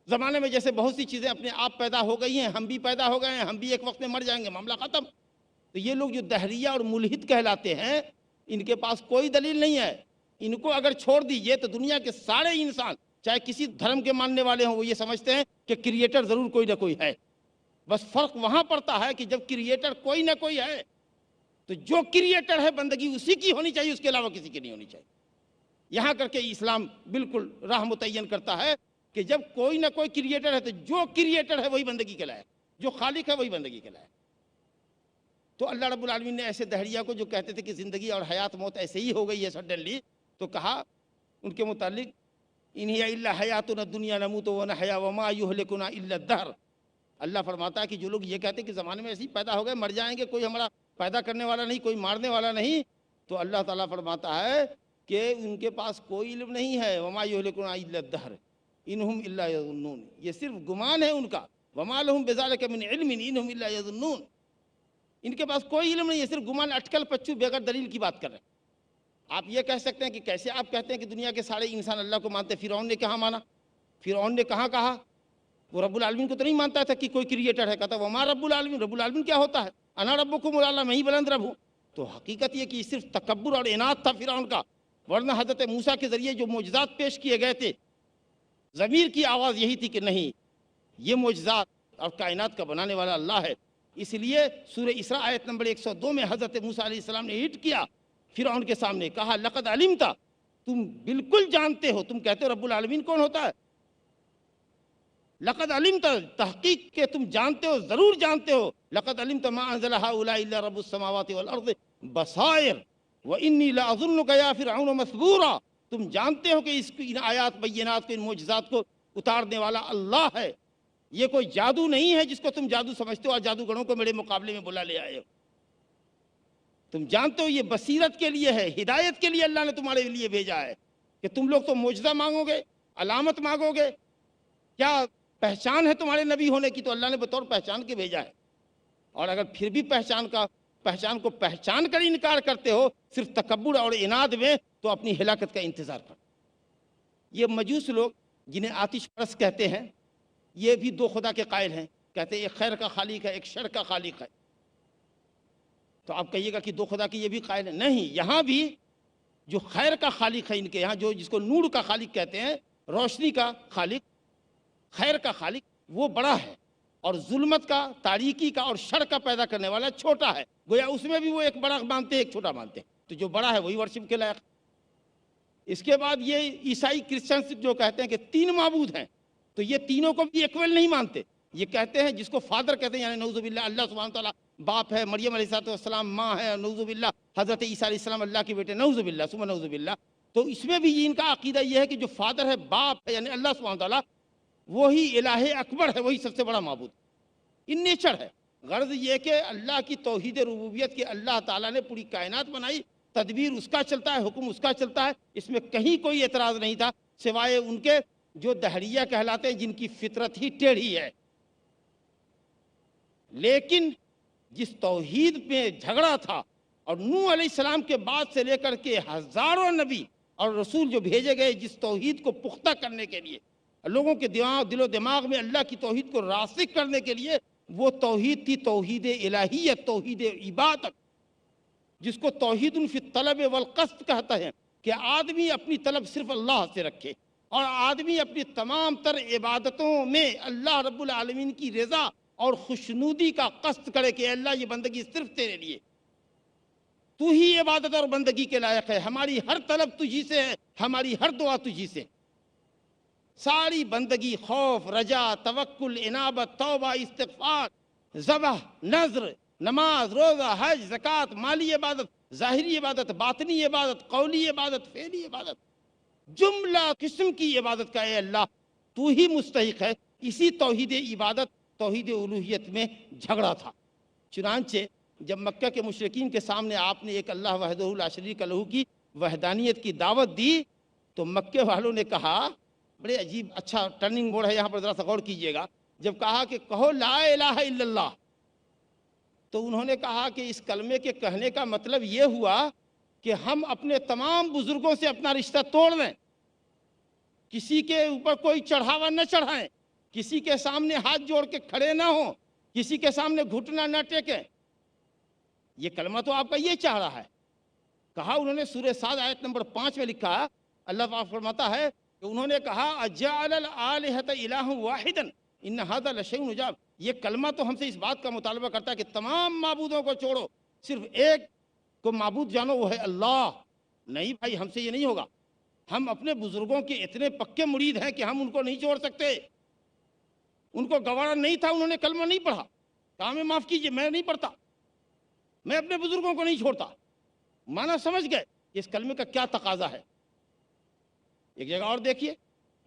زمانے میں جیسے بہت سی چیزیں اپنے آپ پیدا ہو گئی ہیں، ہم بھی پیدا ہو گئے ہیں، ہم بھی ایک وقت میں مر جائیں گے، معاملہ ختم۔ تو یہ لوگ جو دہریہ اور ملحد کہلاتے ہیں، ان کے پاس کوئی دلیل نہیں ہے۔ ان کو اگر چھوڑ دیجئے تو دنیا کے سارے انسان، چاہے کسی دھرم کے ماننے والے ہوں، وہ یہ سمجھتے ہیں کہ کریٹر ضرور کوئی نہ کوئی ہے۔ بس فرق وہاں پڑتا ہے کہ جب کریٹر کوئی نہ کوئی ہے تو جو کریٹر ہے بندگی اسی کی ہونی چاہیے، اس کے علاوہ کسی کی نہیں ہونی چاہیے۔ یہاں کر کے اسلام بالکل راہ متعین کرتا ہے کہ جب کوئی نہ کوئی کریٹر ہے تو جو کریٹر ہے وہی بندگی کے لائق، جو خالق ہے وہی بندگی کے لائق۔ تو اللہ رب العالمین نے ایسے دہریہ کو جو کہتے تھے کہ زندگی اور حیات موت ایسے ہی ہو گئی ہے سڈنلی، تو کہا ان کے متعلق ان ہی الا حیاتنا الدنیا نموت ونحیا وما یہلکنا الا الدہر۔ اللہ فرماتا ہے کہ جو لوگ یہ کہتے ہیں کہ زمانے میں ایسے ہی پیدا ہو گئے، مر جائیں گے، کوئی ہمارا پیدا کرنے والا نہیں، کوئی مارنے والا نہیں، تو اللہ تعالیٰ فرماتا ہے کہ ان کے پاس کوئی علم نہیں ہے، وما یہلکنا الا الدہر انہم الا یظنون، یہ صرف گمان ہے ان کا، وما لہم بذالک من علم انہم الا یظنون، ان کے پاس کوئی علم نہیں ہے، صرف گمان، اٹکل پچو، بغیر دلیل کی بات کر رہے ہیں۔ آپ یہ کہہ سکتے ہیں کہ کیسے آپ کہتے ہیں کہ دنیا کے سارے انسان اللہ کو مانتے ہیں؟ فرعون نے کہاں مانا؟ فرعون نے کہاں کہا؟ وہ رب العالمین کو تو نہیں مانتا تھا کہ کوئی کریٹر ہے، کہتا وما رب العالمین، رب العالمین کیا ہوتا ہے؟ انا ربکم الاعلی، میں ہی بلند رب ہوں۔ تو حقیقت یہ کہ صرف تکبر اور اناد تھا فرعون کا، ورنہ حضرت موسیٰ کے ذریعے جو معجزات پیش کیے گئے تھے، ضمیر کی آواز یہی تھی کہ نہیں، یہ معجزات اور کائنات کا بنانے والا اللہ ہے۔ اس لیے سورہ اسراء آیت نمبر 102 میں حضرت موسیٰ علیہ السلام نے ہٹ کیا فرعون کے سامنے، کہا لقد علمت، تم بالکل جانتے ہو، تم کہتے ہو رب العالمین کون ہوتا ہے، لقد علمت، تحقیق کہ تم جانتے ہو، ضرور جانتے ہو، لقد علمت ما انزل هؤلاء الا رب السماوات والارض بصائر وانی لاظنک یا فرعون مثبورا، تم جانتے ہو کہ ان آیات بینات کو، ان معجزات کو اتارنے والا اللہ ہے، یہ کوئی جادو نہیں ہے جس کو تم جادو سمجھتے ہو اور جادوگروں کو میرے مقابلے میں بلا لے آئے ہو، تم جانتے ہو یہ بصیرت کے لیے ہے، ہدایت کے لیے اللہ نے تمہارے لیے بھیجا ہے، کہ تم لوگ تو معجزہ مانگو گے، علامت مانگو گے، کیا پہچان ہے تمہارے نبی ہونے کی، تو اللہ نے بطور پہچان کے بھیجا ہے، اور اگر پھر بھی پہچان کو پہچان کر انکار کرتے ہو صرف تکبر اور اناد میں، تو اپنی ہلاکت کا انتظار کرو۔ یہ مجوس لوگ جنہیں آتش پرست کہتے ہیں، یہ بھی دو خدا کے قائل ہیں، کہتے ہیں ایک خیر کا خالق ہے، ایک شر کا خالق ہے۔ تو آپ کہیے گا کہ دو خدا کے یہ بھی قائل ہیں؟ نہیں، یہاں بھی جو خیر کا خالق ہے ان کے یہاں، جو جس کو نور کا خالق کہتے ہیں، روشنی کا خالق، خیر کا خالق، وہ بڑا ہے، اور ظلمت کا، تاریکی کا اور شر کا پیدا کرنے والا چھوٹا ہے، گویا اس میں بھی وہ ایک بڑا مانتے ہیں، ایک چھوٹا مانتے ہیں، تو جو بڑا ہے وہی ورشپ کے لائق۔ اس کے بعد یہ عیسائی کرسچنز جو کہتے ہیں کہ تین معبود ہیں، تو یہ تینوں کو بھی ایکول نہیں مانتے، یہ کہتے ہیں جس کو فادر کہتے ہیں، یعنی نعوذ باللہ اللہ سبحانہ تعالیٰ باپ ہے، مریم علیہ السلام ماں ہے، نعوذ باللہ حضرت عیسیٰ علیہ السلام اللہ کے بیٹے، نعوذ باللہ ثم نعوذ باللہ. تو اس میں بھی ان کا عقیدہ یہ ہے کہ جو فادر ہے، باپ ہے، یعنی اللہ سبحانہ وتعالیٰ وہی الہ اکبر ہے، وہی سب سے بڑا معبود ان نیچر ہے. غرض یہ کہ اللہ کی توحید ربوبیت کے اللہ تعالیٰ نے پوری کائنات بنائی، تدبیر اس کا چلتا ہے، حکم اس کا چلتا ہے، اس میں کہیں کوئی اعتراض نہیں تھا سوائے ان کے جو دہریہ کہلاتے ہیں، جن کی فطرت ہی ٹیڑھی ہے. لیکن جس توحید میں جھگڑا تھا، اور نوح علیہ السلام کے بعد سے لے کر کے ہزاروں نبی اور رسول جو بھیجے گئے جس توحید کو پختہ کرنے کے لیے، لوگوں کے دل و دماغ میں اللہ کی توحید کو راسخ کرنے کے لیے، وہ توحید تھی توحید الہیت، توحید عبادت، جس کو توحید فی الطلب والقصد کہتا ہے کہ آدمی اپنی طلب صرف اللہ سے رکھے، اور آدمی اپنی تمام تر عبادتوں میں اللہ رب العالمین کی رضا اور خوشنودی کا قصد کرے کہ اللہ یہ بندگی صرف تیرے لیے، تو ہی عبادت اور بندگی کے لائق ہے، ہماری ہر طلب تجھی سے ہے، ہماری ہر دعا تجھی سے. ساری بندگی خوف، رجا، توکل، انابت، توبہ، استغفار، ذبح، نذر، نماز، روزہ، حج، زکوٰۃ، مالی عبادت، ظاہری عبادت، باطنی عبادت، قولی عبادت، فعلی عبادت، جملہ قسم کی عبادت کا اے اللہ تو ہی مستحق ہے. اسی توحید عبادت، توحید الوہیت میں جھگڑا تھا. چنانچہ جب مکہ کے مشرکین کے سامنے آپ نے ایک اللہ وحدہ لا شریک لہ کی وحدانیت کی دعوت دی، تو مکے والوں نے کہا، بڑے عجیب اچھا ٹرننگ موڑ ہے یہاں پر، ذرا سا غور کیجئے گا. جب کہا کہ کہو لا الہ الا اللہ، تو انہوں نے کہا کہ اس کلمے کے کہنے کا مطلب یہ ہوا کہ ہم اپنے تمام بزرگوں سے اپنا رشتہ توڑ دیں، کسی کے اوپر کوئی چڑھاوا نہ چڑھائیں، کسی کے سامنے ہاتھ جوڑ کے کھڑے نہ ہوں، کسی کے سامنے گھٹنا نہ ٹیکیں. یہ کلمہ تو آپ کا یہ چاہ رہا ہے. کہا انہوں نے سورہ صاد آیت نمبر 5 میں لکھا، اللہ پاک فرماتا ہے کہ انہوں نے کہا اجعل الآلہۃ الہ واحدا ان ھذا لشیء عجاب. یہ کلمہ تو ہم سے اس بات کا مطالبہ کرتا ہے کہ تمام معبودوں کو چھوڑو، صرف ایک کو معبود جانو، وہ ہے اللہ. نہیں بھائی، ہم سے یہ نہیں ہوگا. ہم اپنے بزرگوں کے اتنے پکے مرید ہیں کہ ہم ان کو نہیں چھوڑ سکتے. ان کو گوارا نہیں تھا، انہوں نے کلمہ نہیں پڑھا، کہا میں معاف کیجئے میں نہیں پڑھتا، میں اپنے بزرگوں کو نہیں چھوڑتا. معنی سمجھ گئے اس کلمے کا کیا تقاضا ہے. ایک جگہ اور دیکھیے،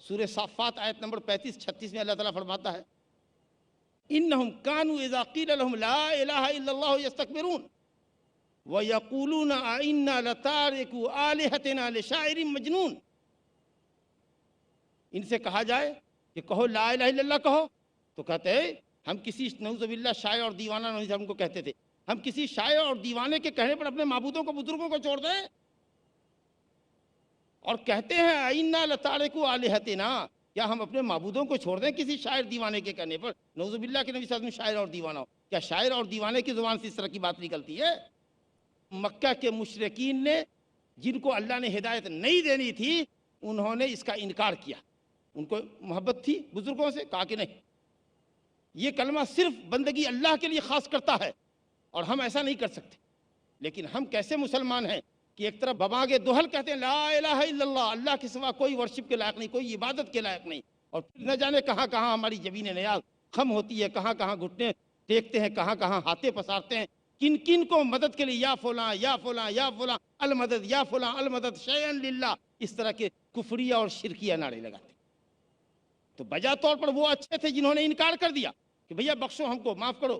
سورہ صافات آیت نمبر 35-36 میں اللہ تعالیٰ فرماتا ہے انہم کانوا اذا قیل لهم لا الہ الا اللہ یستکبرون ویقولون ائنا لتارکو آلہتنا لشاعر مجنون. ان سے کہا جائے کہ کہو لا الہ الا اللہ کہو، تو کہتے ہیں ہم کسی نعوذ باللہ شاعر اور دیوانہ نہیں، ہم کو کہتے تھے ہم کسی شاعر اور دیوانے کے کہنے پر اپنے معبودوں کو بزرگوں کو چھوڑ دیں. اور کہتے ہیں ائنا لتارکو آلہتنا، کیا ہم اپنے معبودوں کو چھوڑ دیں کسی شاعر دیوانے کے کہنے پر؟ نعوذ باللہ کہ نبی صلی اللہ علیہ وسلم شاعر اور دیوانہ ہو. کیا شاعر اور دیوانے کی زبان سے اس طرح کی بات نکلتی ہے؟ مکہ کے مشرکین نے، جن کو اللہ نے ہدایت نہیں دینی تھی، انہوں نے اس کا انکار کیا. ان کو محبت تھی بزرگوں سے، کہا کہ نہیں، یہ کلمہ صرف بندگی اللہ کے لیے خاص کرتا ہے اور ہم ایسا نہیں کر سکتے. لیکن ہم کیسے مسلمان ہیں کہ ایک طرف بباغ دہل کہتے ہیں لا الہ الا اللہ، اللہ کے سوا کوئی ورشپ کے لائق نہیں، کوئی عبادت کے لائق نہیں، اور پھر نہ جانے کہاں کہاں ہماری جبین نیاز خم ہوتی ہے، کہاں کہاں گھٹنے ٹیکتے ہیں، کہاں کہاں ہاتھیں پسارتے ہیں، کن کن کو مدد کے لیے یا فلاں یا فلاں یا فلاں المدد، یا فلاں المدد، شیئن للہ، اس طرح کے کفریہ اور شرکیہ نعرے لگاتے. تو بجا طور پر وہ اچھے تھے جنہوں نے انکار کر دیا کہ بھیا بخشو، ہم کو معاف کرو،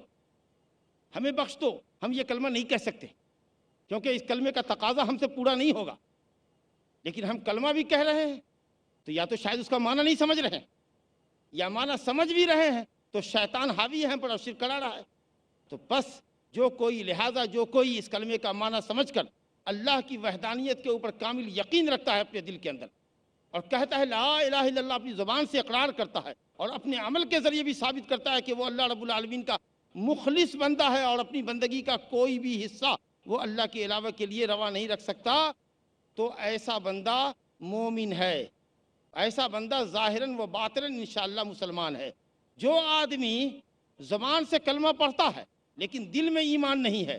ہمیں بخش دو، ہم یہ کلمہ نہیں کہہ سکتے کیونکہ اس کلمے کا تقاضا ہم سے پورا نہیں ہوگا. لیکن ہم کلمہ بھی کہہ رہے ہیں تو یا تو شاید اس کا معنی نہیں سمجھ رہے ہیں، یا معنی سمجھ بھی رہے ہیں تو شیطان حاوی ہے ہم پر اور شرک کرا رہا ہے. تو بس لہٰذا جو کوئی اس کلمے کا معنی سمجھ کر اللہ کی وحدانیت کے اوپر کامل یقین رکھتا ہے اپنے دل کے اندر، اور کہتا ہے لا الہ الا اللہ، اپنی زبان سے اقرار کرتا ہے اور اپنے عمل کے ذریعے بھی ثابت کرتا ہے کہ وہ اللہ رب العالمین کا مخلص بندہ ہے اور اپنی بندگی کا کوئی بھی حصہ وہ اللہ کے علاوہ کے لیے روا نہیں رکھ سکتا، تو ایسا بندہ مومن ہے، ایسا بندہ ظاہراً و باطناً انشاءاللہ مسلمان ہے. جو آدمی زبان سے کلمہ پڑھتا ہے لیکن دل میں ایمان نہیں ہے،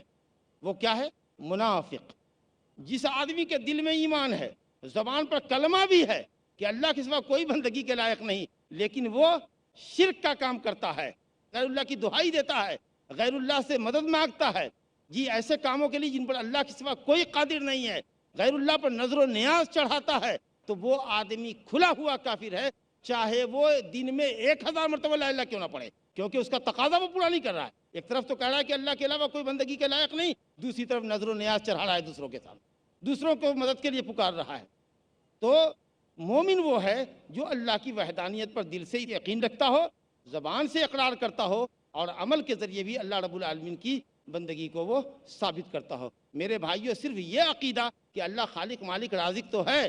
وہ کیا ہے؟ منافق. جس آدمی کے دل میں ایمان ہے، زبان پر کلمہ بھی ہے کہ اللہ کے سوا کوئی بندگی کے لائق نہیں، لیکن وہ شرک کا کام کرتا ہے، غیر اللہ کی دہائی دیتا ہے، غیر اللہ سے مدد مانگتا ہے، جی ایسے کاموں کے لیے جن پر اللہ کے سوا کوئی قادر نہیں ہے، غیر اللہ پر نظر و نیاز چڑھاتا ہے، تو وہ آدمی کھلا ہوا کافر ہے، چاہے وہ دن میں 1000 مرتبہ لا الہ کیوں نہ پڑھے، کیونکہ اس کا تقاضا وہ پورا نہیں کر رہا ہے۔ ایک طرف تو کہہ رہا ہے کہ اللہ کے علاوہ کوئی بندگی کے لائق نہیں، دوسری طرف نظر و نیاز چڑھا رہا ہے دوسروں کے سامنے، دوسروں کو مدد کے لیے پکار رہا ہے۔ تو مومن وہ ہے جو اللہ کی وحدانیت پر دل سے یقین رکھتا ہو، زبان سے اقرار کرتا ہو، اور عمل کے ذریعے بھی اللہ رب العالمین کی بندگی کو وہ ثابت کرتا ہو۔ میرے بھائیوں، صرف یہ عقیدہ کہ اللہ خالق مالک رازق تو ہے،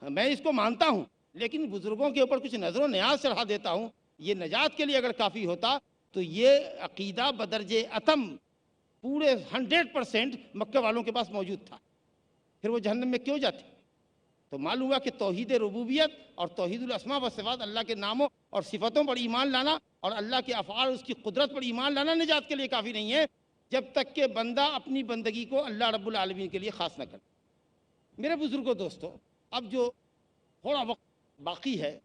میں اس کو مانتا ہوں، لیکن بزرگوں کے اوپر کچھ نظر و نیاز چڑھا دیتا ہوں، یہ نجات کے لیے اگر کافی ہوتا تو یہ عقیدہ بدرجہ اتم پورے 100% مکہ والوں کے پاس موجود تھا، پھر وہ جہنم میں کیوں جاتے؟ تو معلوم ہوا کہ توحید ربوبیت اور توحید الاسماء و صفات، اللہ کے ناموں اور صفتوں پر ایمان لانا اور اللہ کے افعال اس کی قدرت پر ایمان لانا نجات کے لیے کافی نہیں ہے، جب تک کہ بندہ اپنی بندگی کو اللہ رب العالمین کے لیے خاص نہ کرے۔ میرے بزرگوں، دوستو، اب جو تھوڑا وقت باقی ہے،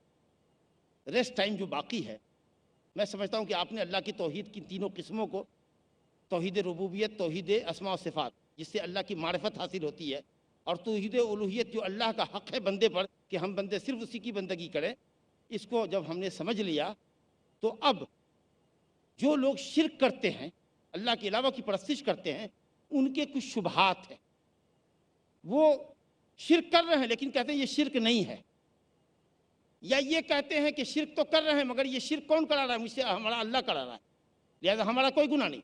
ریسٹ ٹائم جو باقی ہے، میں سمجھتا ہوں کہ آپ نے اللہ کی توحید کی تینوں قسموں کو، توحید ربوبیت، توحید اسماء و صفات جس سے اللہ کی معرفت حاصل ہوتی ہے، اور توحید الوہیت جو اللہ کا حق ہے بندے پر کہ ہم بندے صرف اسی کی بندگی کریں، اس کو جب ہم نے سمجھ لیا تو اب جو لوگ شرک کرتے ہیں، اللہ کے علاوہ کی پرستش کرتے ہیں، ان کے کچھ شبہات ہیں۔ وہ شرک کر رہے ہیں لیکن کہتے ہیں یہ شرک نہیں ہے، یا یہ کہتے ہیں کہ شرک تو کر رہے ہیں مگر یہ شرک کون کرا رہا ہے؟ مجھ سے ہمارا اللہ کرا رہا ہے، لہذا ہمارا کوئی گناہ نہیں۔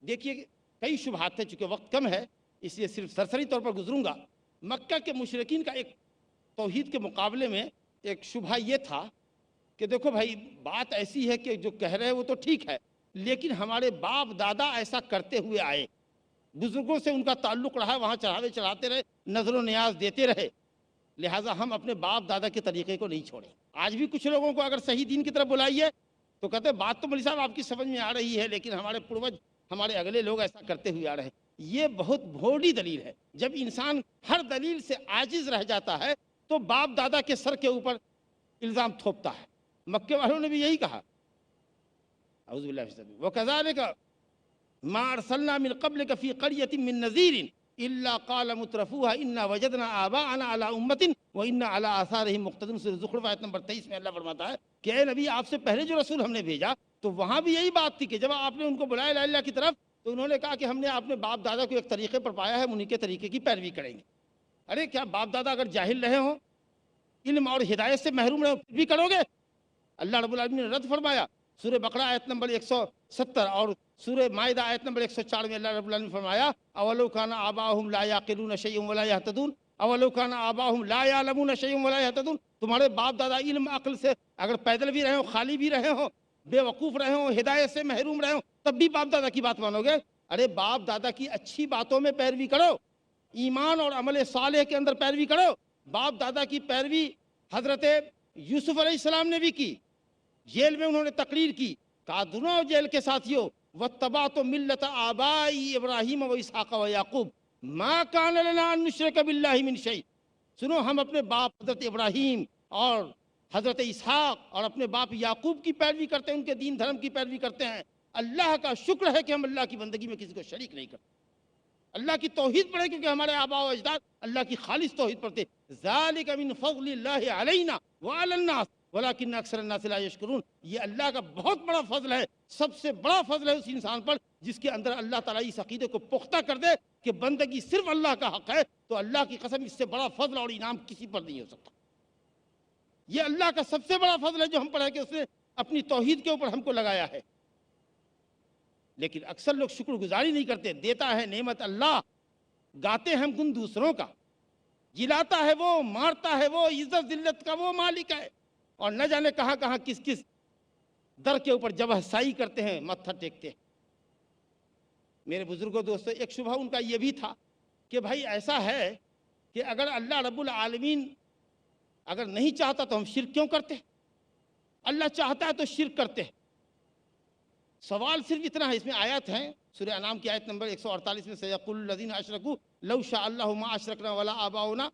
دیکھیے کئی شبہات ہیں، چونکہ وقت کم ہے اس لیے صرف سرسری طور پر گزروں گا۔ مکہ کے مشرکین کا ایک توحید کے مقابلے میں ایک شبہ یہ تھا کہ دیکھو بھائی، بات ایسی ہے کہ جو کہہ رہے ہیں وہ تو ٹھیک ہے، لیکن ہمارے باپ دادا ایسا کرتے ہوئے آئے، بزرگوں سے ان کا تعلق رہا، وہاں چڑھاوے چڑھاتے رہے، نظر و نیاز دیتے رہے، لہٰذا ہم اپنے باپ دادا کے طریقے کو نہیں چھوڑیں۔ آج بھی کچھ لوگوں کو اگر صحیح دین کی طرف بلائیے تو کہتے ہیں بات تو مولوی صاحب آپ کی سمجھ میں آ رہی ہے، لیکن ہمارے پروج، ہمارے اگلے لوگ ایسا کرتے ہوئے آ رہے ہیں۔ یہ بہت بھولی دلیل ہے۔ جب انسان ہر دلیل سے عاجز رہ جاتا ہے تو باپ دادا کے سر کے اوپر الزام تھوپتا ہے۔ مکے والوں نے بھی یہی کہا، اعوذ باللہ من الشیطان وَكَذَلِكَ مَا أَرْسَلْنَا مِن قَبْلِكَ فِي قَرْيَةٍ مِّن نَذِيرٍ إِلَّا قَالَ مُتْرَفُوهَا إِنَّا وَجَدْنَا آبَاءَنَا عَلَىٰ أُمَّةٍ وَإِنَّا عَلَىٰ آثَارِهِم مُقْتَدُونَ۔ سورۃ زخرف آیت نمبر 23 میں اللہ فرماتا ہے کہ اے نبی، آپ سے پہلے جو رسول ہم نے بھیجا تو وہاں بھی یہی بات تھی کہ جب آپ نے ان کو بلایا لا الہ کی طرف تو انہوں نے کہا کہ ہم نے اپنے باپ دادا کو ایک طریقے پر پایا ہے، ہم انہی کے طریقے کی پیروی کریں گے۔ ارے کیا باپ دادا اگر جاہل رہے ہوں، علم اور ہدایت سے محروم رہے ہوں، بھی کرو گے؟ اللہ رب العالمین نے رد فرمایا۔ سورہ بقرہ آیت نمبر 170 اور سورہ مائدہ آیت نمبر 104 میں اللہ رب العالمین نے فرمایا اولو کان آباؤہم لا یعقلون شیئا ولا یہتدون اولو کان آباؤہم لا یعلمون شیئا ولا یہتدون۔ تمہارے باپ دادا علم عقل سے اگر پیدل بھی رہے ہوں، خالی بھی رہے ہوں، بے وقوف رہے ہوں، ہدایت سے محروم رہے ہوں، تب بھی باپ دادا کی بات مانو گے؟ ارے باپ دادا کی اچھی باتوں میں پیروی کرو، ایمان اور عمل صالح کے اندر پیروی کرو۔ باپ دادا کی پیروی حضرت یوسف علیہ السلام نے بھی کی، جیل میں انہوں نے تقریر کی، کہا دونوں جیل کے ساتھیوں وَاتَّبَعْتُ مِلَّةَ آبَائِي إِبْرَاهِيمَ وَإِسْحَاقَ وَيَعْقُوبَ مَا كَانَ لَنَا أَن نُشْرِكَ بِاللَّهِ مِن شَيْءٍ۔ سنو، ہم اپنے باپ حضرت ابراہیم اور حضرت اسحاق اور اپنے باپ یعقوب کی پیروی کرتے ہیں، ان کے دین دھرم کی پیروی کرتے ہیں۔ اللہ کا شکر ہے کہ ہم اللہ کی بندگی میں کسی کو شریک نہیں کرتے، اللہ کی توحید پڑھے، کیونکہ ہمارے آباء و اجداد اللہ کی خالص توحید پڑھتے۔ ذَلِكَ مِن فَضْلِ اللَّهِ عَلَيْنَا وَعَلَى النَّاسِ وَلَكِنَّ أَكْثَرَ النَّاسِ لَا يَشْكُرُونَ۔ یہ اللہ کا بہت بڑا فضل ہے، سب سے بڑا فضل ہے اس انسان پر جس کے اندر اللہ تعالیٰ اس عقیدے کو پختہ کر دے کہ بندگی صرف اللہ کا حق ہے۔ تو اللہ کی قسم، اس سے بڑا فضل اور انعام کسی پر نہیں ہو سکتا۔ یہ اللہ کا سب سے بڑا فضل ہے جو ہم پر ہے کہ اس نے اپنی توحید کے اوپر ہم کو لگایا ہے۔ لیکن اکثر لوگ شکر گزاری نہیں کرتے۔ دیتا ہے نعمت اللہ، گاتے ہیں ہم گن دوسروں کا، جلاتا ہے وہ، مارتا ہے وہ، عزت ذلت کا وہ مالک ہے، اور نہ جانے کہاں کہاں کس کس در کے اوپر جبہ سائی کرتے ہیں، متھا ٹیکتے ہیں۔ میرے بزرگوں، دوستو، ایک شبہ ان کا یہ بھی تھا کہ بھائی ایسا ہے کہ اگر اللہ رب العالمین اگر نہیں چاہتا تو ہم شرک کیوں کرتے؟ اللہ چاہتا ہے تو شرک کرتے ہیں۔ سوال صرف اتنا ہے، اس میں آیات ہیں، سورہ انعام کی آیت نمبر 148 میں سَيَقُولُ الَّذِينَ أَشْرَكُوا لَوْ شَاءَ اللَّهُ مَا أَشْرَكْنَا وَلَا آبَاؤُنَا۔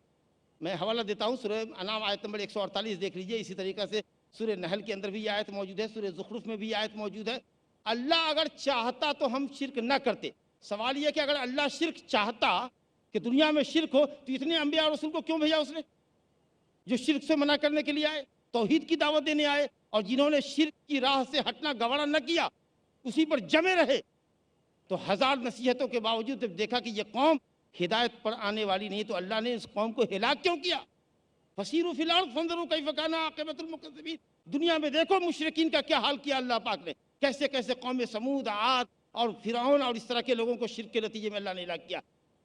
میں حوالہ دیتا ہوں، سورہ انعام آیت نمبر 148 دیکھ لیجئے۔ اسی طریقہ سے سورہ نحل کے اندر بھی یہ آیت موجود ہے، سورہ زخرف میں بھی یہ آیت موجود ہے، اللہ اگر چاہتا تو ہم شرک نہ کرتے. سوال یہ کہ اگر اللہ شرک چاہتا کہ دنیا میں شرک ہو تو اتنے انبیاء اور رسول کو کیوں بھیجا اس نے، جو شرک سے منع کرنے کے لیے آئے، توحید کی دعوت دینے آئے، اور جنہوں نے شرک کی راہ سے ہٹنا گوارا نہ کیا، اسی پر جمے رہے. تو ہزار نصیحتوں کے باوجود جب دیکھا کہ یہ قوم ہدایت پر آنے والی نہیں تو اللہ نے اس قوم کو ہلاک کیوں کیا؟ فسیروا فی الارض فانظروا کیف کان عاقبۃ المکذبین. دنیا میں دیکھو مشرکین کا کیا حال کیا اللہ پاک نے، کیسے کیسے قوم سمود، عاد اور فرعون اور اس طرح کے لوگوں کو شرک کے نتیجے میں اللہ نے ہلاک کیا.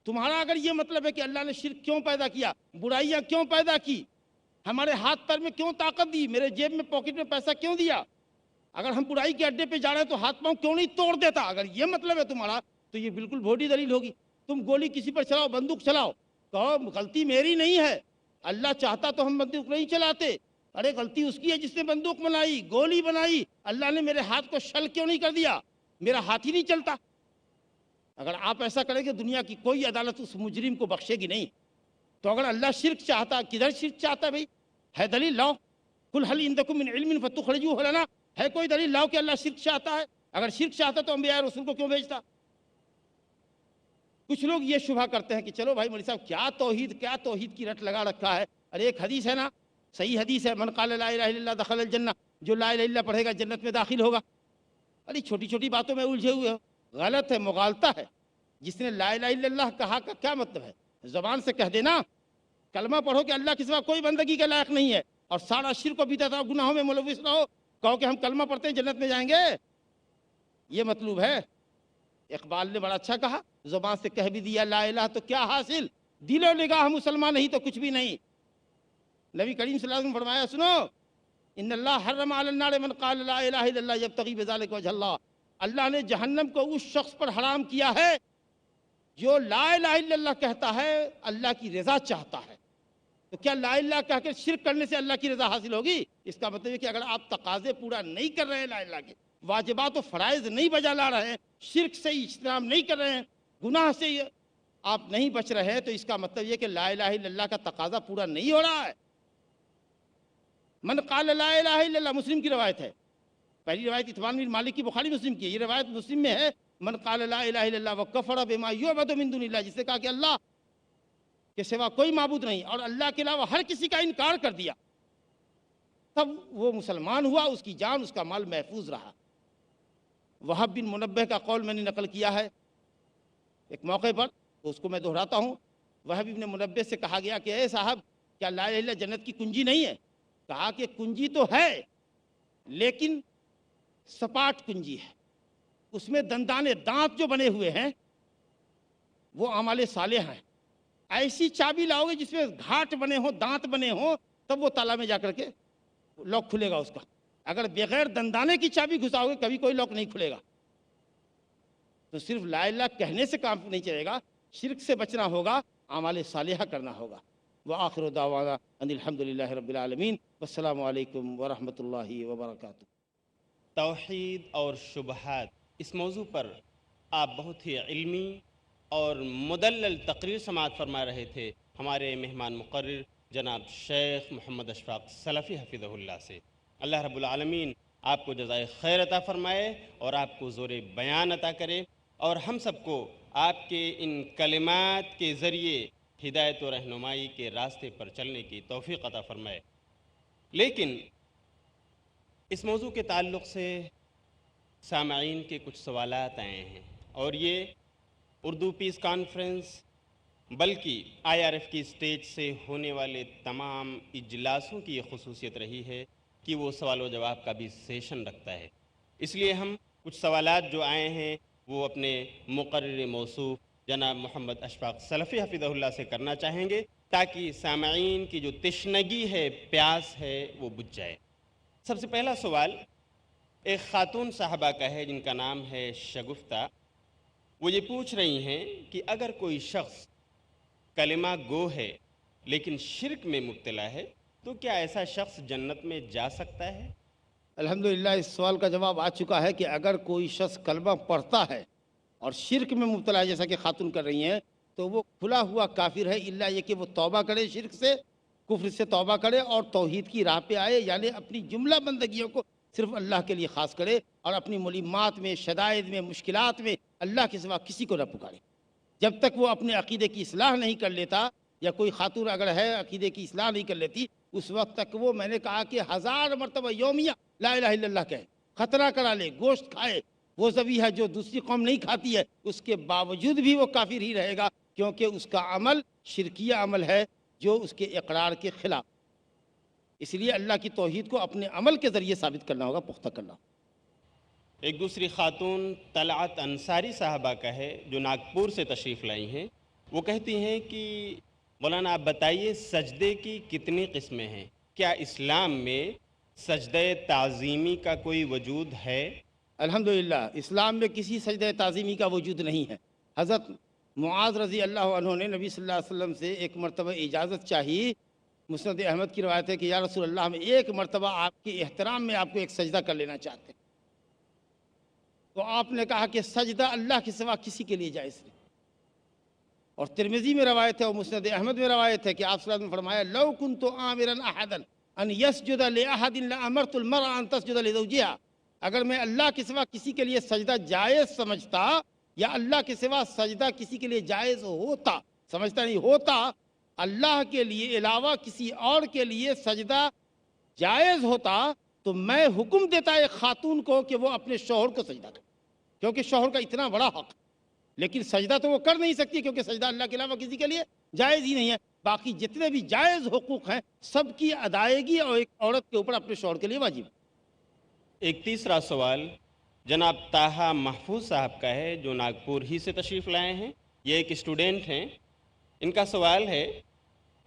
تمہارا اگر یہ مطلب ہے کہ اللہ نے شرک کیوں پیدا کیا، برائیاں کیوں پیدا کی، ہمارے ہاتھ پیر میں کیوں طاقت دی، میرے جیب میں پاکٹ میں پیسہ کیوں دیا، اگر ہم برائی کے اڈے پہ جا رہے ہیں تو ہاتھ پاؤں کیوں نہیں توڑ دیتا، اگر یہ مطلب ہے تمہارا تو یہ بالکل بھوٹی دلیل ہوگی. تم گولی کسی پر چلاؤ، بندوق چلاؤ، کہو غلطی میری نہیں ہے، اللہ چاہتا تو ہم بندوق نہیں چلاتے. ارے غلطی اس کی ہے جس نے بندوق بنائی، گولی بنائی. اللہ نے میرے ہاتھ کو شل کیوں نہیں کر دیا، میرا ہاتھ ہی نہیں چلتا. اگر آپ ایسا کریں کہ دنیا کی کوئی عدالت اس مجرم کو بخشے گی نہیں. تو اگر اللہ شرک چاہتا، کدھر شرک چاہتا بھائی؟ ہے دلیل لاؤ. قل هل عندكم من علم فتخرجوه لنا. ہے کوئی دلیل لاؤ کہ اللہ شرک چاہتا ہے؟ اگر شرک چاہتا تو انبیاء رسول کو کیوں بھیجتا؟ کچھ لوگ یہ شبہ کرتے ہیں کہ چلو بھائی مولوی صاحب کیا توحید کی رٹ لگا رکھا ہے. ارے ایک حدیث ہے نا، صحیح حدیث ہے، من قال لا الہ الا اللہ دخل الجنہ، جو لا الہ الا اللہ پڑھے گا جنت میں داخل ہوگا. ارے چھوٹی چھوٹی باتوں میں الجھے ہوئے ہو، غلط ہے، مغالطہ ہے. جس نے لا الہ الا اللہ کہا کا کیا مطلب ہے؟ زبان سے کہہ دینا، کلمہ پڑھو کہ اللہ کے سوا کوئی بندگی کے لائق نہیں ہے، اور سارا شرک و بدعت اور گناہوں میں ملوث رہو، کہو کہ ہم کلمہ پڑھتے ہیں جنت میں جائیں گے. یہ مطلوب ہے. اقبال نے بڑا اچھا کہا، زبان سے کہہ بھی دیا لا الہ تو کیا حاصل، دل و نگاہ مسلمان نہیں تو کچھ بھی نہیں. نبی کریم صلی اللہ علیہ وسلم فرمایا، سنو، ان اللہ حرم علی النار من قال لا الہ الا اللہ یبتغی بذلک وجہ اللہ. اللہ نے جہنم کو اس شخص پر حرام کیا ہے جو لا الہ الا اللہ کہتا ہے اللہ کی رضا چاہتا ہے. تو کیا لا الہ کہہ کے شرک کرنے سے اللہ کی رضا حاصل ہوگی؟ اس کا مطلب ہے کہ اگر آپ تقاضے پورا نہیں کر رہے ہیں لا الہ کے، واجبات و فرائض نہیں بجا لا رہے ہیں، شرک سے اجتناب نہیں کر رہے ہیں، گناہ سے آپ نہیں بچ رہے ہیں، تو اس کا مطلب یہ کہ لا الہ الا اللہ کا تقاضا پورا نہیں ہو رہا ہے. من قال لا الہ الا اللہ، مسلم کی روایت ہے. پہلی روایت اتبان بن مالک کی، بخاری مسلم کی ہے. یہ روایت مسلم میں ہے، من قال لا الہ الا اللہ وکفر بما یعبد من دون اللہ، جس نے کہا کہ اللہ کے سوا کوئی معبود نہیں اور اللہ کے علاوہ ہر کسی کا انکار کر دیا، تب وہ مسلمان ہوا، اس کی جان، اس کا مال محفوظ رہا. وہب بن منبہ کا قول میں نے نقل کیا ہے ایک موقع پر، تو اس کو میں دہراتا ہوں. وہب بن منبہ سے کہا گیا کہ اے صاحب، کیا لا الہ الا اللہ جنت کی کنجی نہیں ہے؟ کہا کہ کنجی تو ہے لیکن سپاٹ کنجی ہے، اس میں دندانے دانت جو بنے ہوئے ہیں وہ اعمال صالح ہیں. ایسی چابی لاؤ گے جس میں گھاٹ بنے ہوں، دانت بنے ہوں، تب وہ تالا میں جا کر کے لاک کھلے گا اس کا. اگر بغیر دندانے کی چابی گھساؤ گے کبھی کوئی لاک نہیں کھلے گا. تو صرف لا الہ کہنے سے کام نہیں چلے گا، شرک سے بچنا ہوگا، اعمال صالحہ کرنا ہوگا. وآخر دعوانا ان الحمدللہ رب العالمین، والسلام علیکم ورحمۃ اللہ وبرکاتہ. توحید اور شبہات، اس موضوع پر آپ بہت ہی علمی اور مدلل تقریر سماعت فرما رہے تھے ہمارے مہمان مقرر جناب شیخ محمد اشفاق سلفی حفظہ اللہ سے. اللہ رب العالمین آپ کو جزائے خیر عطا فرمائے اور آپ کو زور بیان عطا کرے، اور ہم سب کو آپ کے ان کلمات کے ذریعے ہدایت و رہنمائی کے راستے پر چلنے کی توفیق عطا فرمائے. لیکن اس موضوع کے تعلق سے سامعین کے کچھ سوالات آئے ہیں، اور یہ اردو پیس کانفرنس بلکہ IRF کی اسٹیج سے ہونے والے تمام اجلاسوں کی یہ خصوصیت رہی ہے کہ وہ سوال و جواب کا بھی سیشن رکھتا ہے. اس لیے ہم کچھ سوالات جو آئے ہیں وہ اپنے مقرر موصوف جناب محمد اشفاق سلفی حفظہ اللہ سے کرنا چاہیں گے، تاکہ سامعین کی جو تشنگی ہے، پیاس ہے، وہ بجھ جائے. سب سے پہلا سوال ایک خاتون صاحبہ کا ہے جن کا نام ہے شگفتہ. وہ یہ پوچھ رہی ہیں کہ اگر کوئی شخص کلمہ گو ہے لیکن شرک میں مبتلا ہے تو کیا ایسا شخص جنت میں جا سکتا ہے؟ الحمدللہ اس سوال کا جواب آ چکا ہے کہ اگر کوئی شخص کلمہ پڑھتا ہے اور شرک میں مبتلا ہے، جیسا کہ خاتون کر رہی ہیں، تو وہ کھلا ہوا کافر ہے، الا یہ کہ وہ توبہ کرے، شرک سے، کفر سے توبہ کرے اور توحید کی راہ پہ آئے، یعنی اپنی جملہ بندگیوں کو صرف اللہ کے لیے خاص کرے اور اپنی ملمات میں، شدائد میں، مشکلات میں اللہ کے سوا کسی کو نہ پکارے۔ جب تک وہ اپنے عقیدے کی اصلاح نہیں کر لیتا، یا کوئی خاتون اگر ہے عقیدے کی اصلاح نہیں کر لیتی، اس وقت تک وہ، میں نے کہا کہ 1000 مرتبہ یومیہ لا الہ الا اللہ کہے، خطرہ کرا لے، گوشت کھائے، وہ ذبیحہ جو دوسری قوم نہیں کھاتی ہے، اس کے باوجود بھی وہ کافر ہی رہے گا، کیونکہ اس کا عمل شرکیہ عمل ہے جو اس کے اقرار کے خلاف۔ اس لیے اللہ کی توحید کو اپنے عمل کے ذریعے ثابت کرنا ہوگا، پختہ کرنا ہوگا۔ ایک دوسری خاتون طلعت انصاری صاحبہ کا ہے جو ناگپور سے تشریف لائی ہیں۔ وہ کہتی ہیں کہ مولانا آپ بتائیے سجدے کی کتنی قسمیں ہیں؟ کیا اسلام میں سجدہ تعظیمی کا کوئی وجود ہے؟ الحمدللہ اسلام میں کسی سجدہ تعظیمی کا وجود نہیں ہے۔ حضرت معاذ رضی اللہ عنہ نے نبی صلی اللہ علیہ وسلم سے ایک مرتبہ اجازت چاہی۔ مسند احمد کی روایت ہے کہ یا رسول اللہ، ہم ایک مرتبہ آپ کے احترام میں آپ کو ایک سجدہ کر لینا چاہتے ہیں۔ تو آپ نے کہا کہ سجدہ اللہ کے سوا کسی کے لیے جائز نہیں۔ اور ترمذی میں روایت ہے اور مسند احمد میں روایت ہے کہ آپ صلی اللہ علیہ وسلم نے فرمایا لو کنت آمرا احدا ان یسجد لاحد لامرت المرأة ان تسجد لزوجها، اگر میں اللہ کے سوا کسی کے لیے سجدہ جائز سمجھتا، یا اللہ کے سوا سجدہ کسی کے لیے جائز ہوتا، سمجھتا نہیں ہوتا، اللہ کے لیے علاوہ کسی اور کے لیے سجدہ جائز ہوتا، تو میں حکم دیتا ایک خاتون کو کہ وہ اپنے شوہر کو سجدہ کرے، کیونکہ شوہر کا اتنا بڑا حق۔ لیکن سجدہ تو وہ کر نہیں سکتی، کیونکہ سجدہ اللہ کے علاوہ کسی کے لیے جائز ہی نہیں ہے۔ باقی جتنے بھی جائز حقوق ہیں سب کی ادائیگی اور ایک عورت کے اوپر اپنے شوہر کے لیے واجب ہے۔ ایک تیسرا سوال جناب طاہا محفوظ صاحب کا ہے جو ناگپور ہی سے تشریف لائے ہیں۔ یہ ایک اسٹوڈنٹ ہیں۔ ان کا سوال ہے،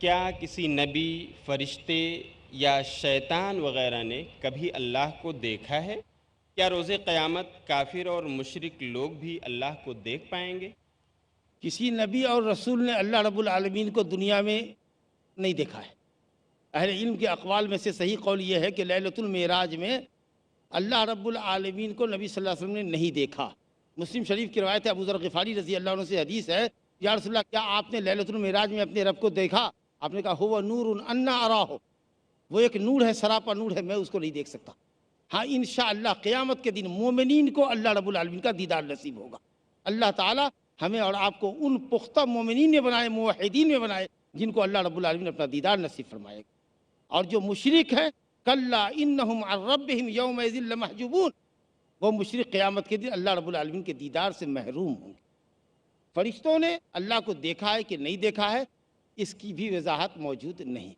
کیا کسی نبی، فرشتے یا شیطان وغیرہ نے کبھی اللہ کو دیکھا ہے؟ کیا روز قیامت کافر اور مشرک لوگ بھی اللہ کو دیکھ پائیں گے؟ کسی نبی اور رسول نے اللہ رب العالمین کو دنیا میں نہیں دیکھا ہے۔ اہل علم کے اقوال میں سے صحیح قول یہ ہے کہ لیلۃ المعراج میں اللہ رب العالمین کو نبی صلی اللہ علیہ وسلم نے نہیں دیکھا۔ مسلم شریف کی روایت ہے، ابو ذر غفاری رضی اللہ عنہ سے حدیث ہے، یا رسول اللہ کیا آپ نے لیلۃ المعراج میں اپنے رب کو دیکھا؟ آپ نے کہا ہوا نور انا اراہ، وہ ایک نور ہے، سراپا نور ہے، میں اس کو نہیں دیکھ سکتا۔ ہاں انشاءاللہ قیامت کے دن مومنین کو اللہ رب العالمین کا دیدار نصیب ہوگا۔ اللہ تعالی ہمیں اور آپ کو ان پختہ مومنین میں بنائے، موحدین میں بنائے، جن کو اللہ رب العالمین اپنا دیدار نصیب فرمائے گا۔ اور جو مشرک ہیں، کلا انہم عن ربہم یومئذ لمحجوبون، وہ مشرک قیامت کے دن اللہ رب العالمین کے دیدار سے محروم ہوں گے۔ فرشتوں نے اللہ کو دیکھا ہے کہ نہیں دیکھا ہے، اس کی بھی وضاحت موجود نہیں۔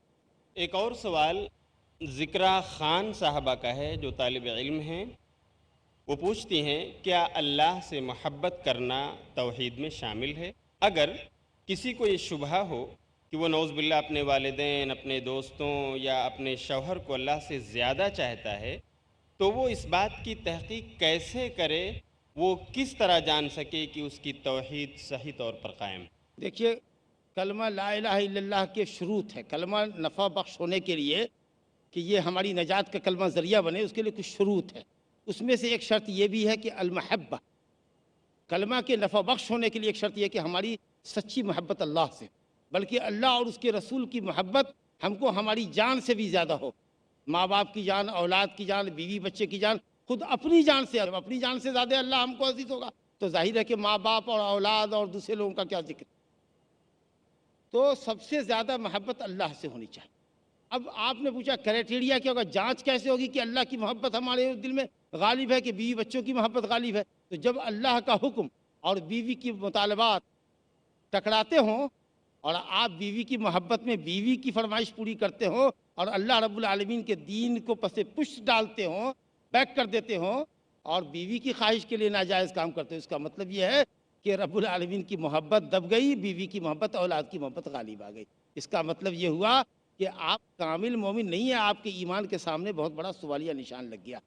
ایک اور سوال ذکرہ خان صاحبہ کا ہے جو طالب علم ہیں۔ وہ پوچھتی ہیں، کیا اللہ سے محبت کرنا توحید میں شامل ہے؟ اگر کسی کو یہ شبہ ہو کہ وہ نعوذ باللہ اپنے والدین، اپنے دوستوں یا اپنے شوہر کو اللہ سے زیادہ چاہتا ہے، تو وہ اس بات کی تحقیق کیسے کرے؟ وہ کس طرح جان سکے کہ اس کی توحید صحیح طور پر قائم ہے؟ دیکھیے، کلمہ لا الہ الا اللہ کے شروط ہے۔ کلمہ نفع بخش ہونے کے لیے کہ یہ ہماری نجات کا کلمہ ذریعہ بنے، اس کے لیے کچھ شروط ہے۔ اس میں سے ایک شرط یہ بھی ہے کہ المحبہ، کلمہ کے نفع بخش ہونے کے لیے ایک شرط یہ کہ ہماری سچی محبت اللہ سے، بلکہ اللہ اور اس کے رسول کی محبت ہم کو ہماری جان سے بھی زیادہ ہو۔ ماں باپ کی جان، اولاد کی جان، بیوی بچے کی جان، خود اپنی جان سے، اپنی جان سے زیادہ اللہ ہم کو عزیز ہوگا تو ظاہر ہے کہ ماں باپ اور اولاد اور دوسرے لوگوں کا کیا ذکر۔ تو سب سے زیادہ محبت اللہ سے ہونی چاہیے۔ اب آپ نے پوچھا کرائٹیریا کیا ہوگا، جانچ کیسے ہوگی کہ اللہ کی محبت ہمارے دل میں غالب ہے کہ بیوی بچوں کی محبت غالب ہے؟ تو جب اللہ کا حکم اور بیوی کی مطالبات ٹکراتے ہوں اور آپ بیوی کی محبت میں بیوی کی فرمائش پوری کرتے ہوں اور اللہ رب العالمین کے دین کو پس پشت ڈالتے ہوں، بیک کر دیتے ہوں اور بیوی کی خواہش کے لیے ناجائز کام کرتے ہوں، اس کا مطلب یہ ہے کہ رب العالمین کی محبت دب گئی، بیوی کی محبت، اولاد کی محبت غالب آ گئی۔ اس کا مطلب یہ ہوا کہ آپ کامل مومن نہیں ہیں، آپ کے ایمان کے سامنے بہت بڑا سوالیہ نشان لگ گیا،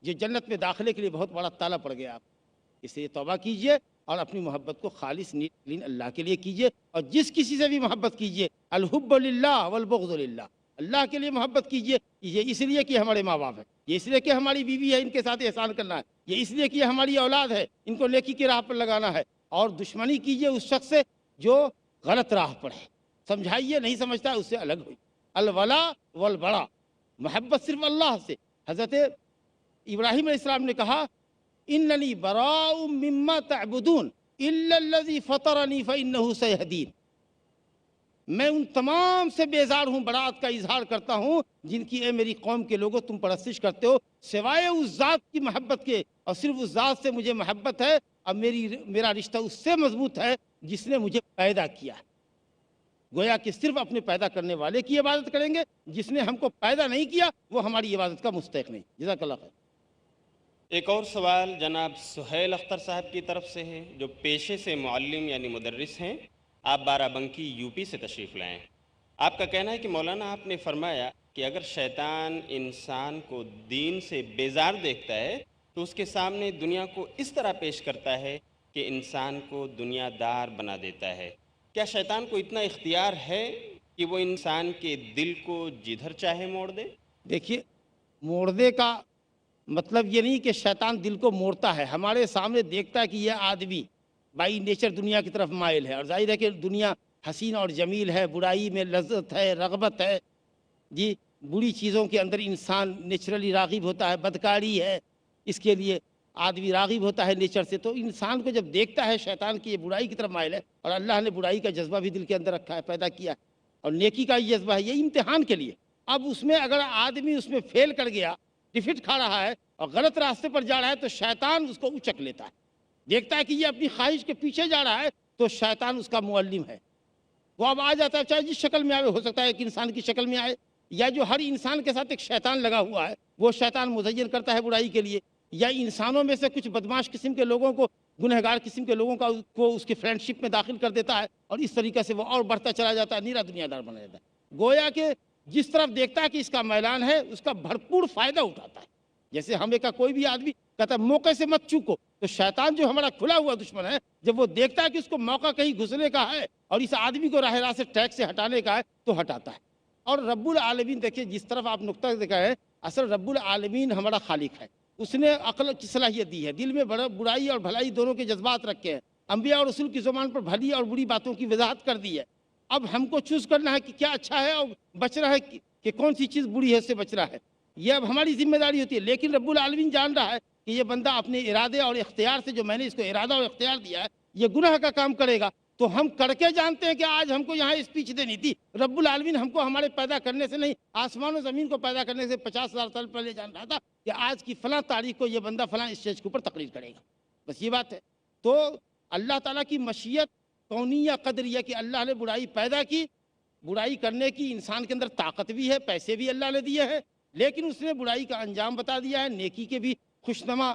یہ جنت میں داخلے کے لیے بہت بڑا تالا پڑ گیا آپ۔ اس لیے توبہ کیجئے اور اپنی محبت کو خالص نیک اللہ کے لیے کیجئے، اور جس کسی سے بھی محبت کیجئے، الحب للہ والبغض للہ، اللہ کے لیے محبت کیجئے، یہ اس لیے کہ ہمارے ماں باپ ہیں، یہ اس لیے کہ ہماری بیوی ہے، ان کے ساتھ احسان کرنا ہے، یہ اس لیے کہ ہماری اولاد ہے، ان کو نیکی کی راہ پر لگانا ہے، اور دشمنی کیجئے اس شخص سے جو غلط راہ پر ہے، سمجھائیے، نہیں سمجھتا اس سے الگ ہوئی۔ الولا والبرا، محبت صرف اللہ سے، حضرت ابراہیم علیہ السلام نے کہا اننی براء مما تعبدون الا الذی فطرنی فانہ سیہدین، میں ان تمام سے بیزار ہوں، براءت کا اظہار کرتا ہوں جن کی اے میری قوم کے لوگوں تم پرستش کرتے ہو، سوائے اس ذات کی محبت کے، اور صرف اس ذات سے مجھے محبت ہے، اور میرا رشتہ اس سے مضبوط ہے جس نے مجھے پیدا کیا ہے۔ گویا کہ صرف اپنے پیدا کرنے والے کی عبادت کریں گے، جس نے ہم کو پیدا نہیں کیا وہ ہماری عبادت کا مستحق نہیں۔ جزاک اللہ خیر۔ ایک اور سوال جناب سہیل اختر صاحب کی طرف سے ہے، جو پیشے سے معلم یعنی مدرس ہیں، آپ بارہ بنکی یو پی سے تشریف لائے ہیں۔ آپ کا کہنا ہے کہ مولانا آپ نے فرمایا کہ اگر شیطان انسان کو دین سے بیزار دیکھتا ہے تو اس کے سامنے دنیا کو اس طرح پیش کرتا ہے کہ انسان کو دنیا دار بنا دیتا ہے۔ کیا شیطان کو اتنا اختیار ہے کہ وہ انسان کے دل کو جدھر چاہے موڑ دے؟ دیکھیے، موڑنے کا مطلب یہ نہیں کہ شیطان دل کو موڑتا ہے، ہمارے سامنے دیکھتا ہے کہ یہ آدمی بائی نیچر دنیا کی طرف مائل ہے، اور ظاہر ہے کہ دنیا حسین اور جمیل ہے، برائی میں لذت ہے، رغبت ہے، جی بری چیزوں کے اندر انسان نیچرلی راغب ہوتا ہے، بدکاری ہے، اس کے لیے آدمی راغب ہوتا ہے نیچر سے۔ تو انسان کو جب دیکھتا ہے شیطان کی یہ برائی کی طرف مائل ہے، اور اللہ نے برائی کا جذبہ بھی دل کے اندر رکھا ہے، پیدا کیا ہے، اور نیکی کا یہ جذبہ ہے، یہ امتحان کے لیے۔ اب اس میں اگر آدمی اس میں فیل کر گیا، ڈیفیٹ کھا رہا ہے اور غلط راستے پر جا رہا ہے، تو شیطان اس کو اچک لیتا ہے، دیکھتا ہے کہ یہ اپنی خواہش کے پیچھے جا رہا ہے، تو شیطان اس کا معلم ہے، وہ اب آ جاتا ہے، چاہے جس شکل میں آئے، ہو سکتا ہے ایک انسان کی شکل میں آئے، یا جو ہر انسان کے ساتھ ایک شیطان لگا ہوا ہے، وہ شیطان مزین کرتا ہے برائی کے لیے، یا انسانوں میں سے کچھ بدماش قسم کے لوگوں کو، گنہگار قسم کے لوگوں کو اس کی فرینڈ شپ میں داخل کر دیتا ہے، اور اس طریقے سے وہ اور بڑھتا چلا جاتا ہے، نیرا دنیا دار بنا جاتا ہے۔ گویا کہ جس طرف دیکھتا ہے کہ اس کا میلان ہے، اس کا بھرپور فائدہ اٹھاتا ہے۔ جیسے ہمیں کا کوئی بھی آدمی کہتا ہے موقع سے مت چوکو، تو شیطان جو ہمارا کھلا ہوا دشمن ہے، جب وہ دیکھتا ہے کہ اس کو موقع کہیں گھسنے کا ہے اور اس آدمی کو راہ راست سے ٹریک سے ہٹانے کا ہے، تو ہٹاتا ہے۔ اور رب العالمین، دیکھیں جس طرف آپ نقطہ دیکھا ہے، اصل رب العالمین ہمارا خالق ہے، اس نے عقل کی صلاحیت دی ہے، دل میں برائی اور بھلائی دونوں کے جذبات رکھے ہیں، انبیاء اور رسول کی زبان پر بھلی اور بری باتوں کی وضاحت کر دی ہے۔ اب ہم کو چوز کرنا ہے کہ کیا اچھا ہے اور بچنا ہے کہ کون سی چیز بری ہے، اس سے بچنا ہے، یہ اب ہماری ذمہ داری ہوتی ہے۔ لیکن رب العالمین جان رہا ہے کہ یہ بندہ اپنے ارادے اور اختیار سے، جو میں نے اس کو ارادہ اور اختیار دیا ہے، یہ گناہ کا کام کرے گا، تو ہم کر کے جانتے ہیں کہ آج ہم کو یہاں اسپیچ دینی تھی۔ رب العالمین ہم کو ہمارے پیدا کرنے سے نہیں، آسمان و زمین کو پیدا کرنے سے 50,000 سال پہلے جان رہا تھا کہ آج کی فلاں تاریخ کو یہ بندہ فلاں اسٹیج کے اوپر تقریر کرے گا، بس یہ بات ہے۔ تو اللہ تعالیٰ کی مشیت کونیہ قدریہ کہ اللہ نے برائی پیدا کی، برائی کرنے کی انسان کے اندر طاقت بھی ہے، پیسے بھی اللہ نے دیے ہیں، لیکن اس نے برائی کا انجام بتا دیا ہے، نیکی کے بھی خوشنما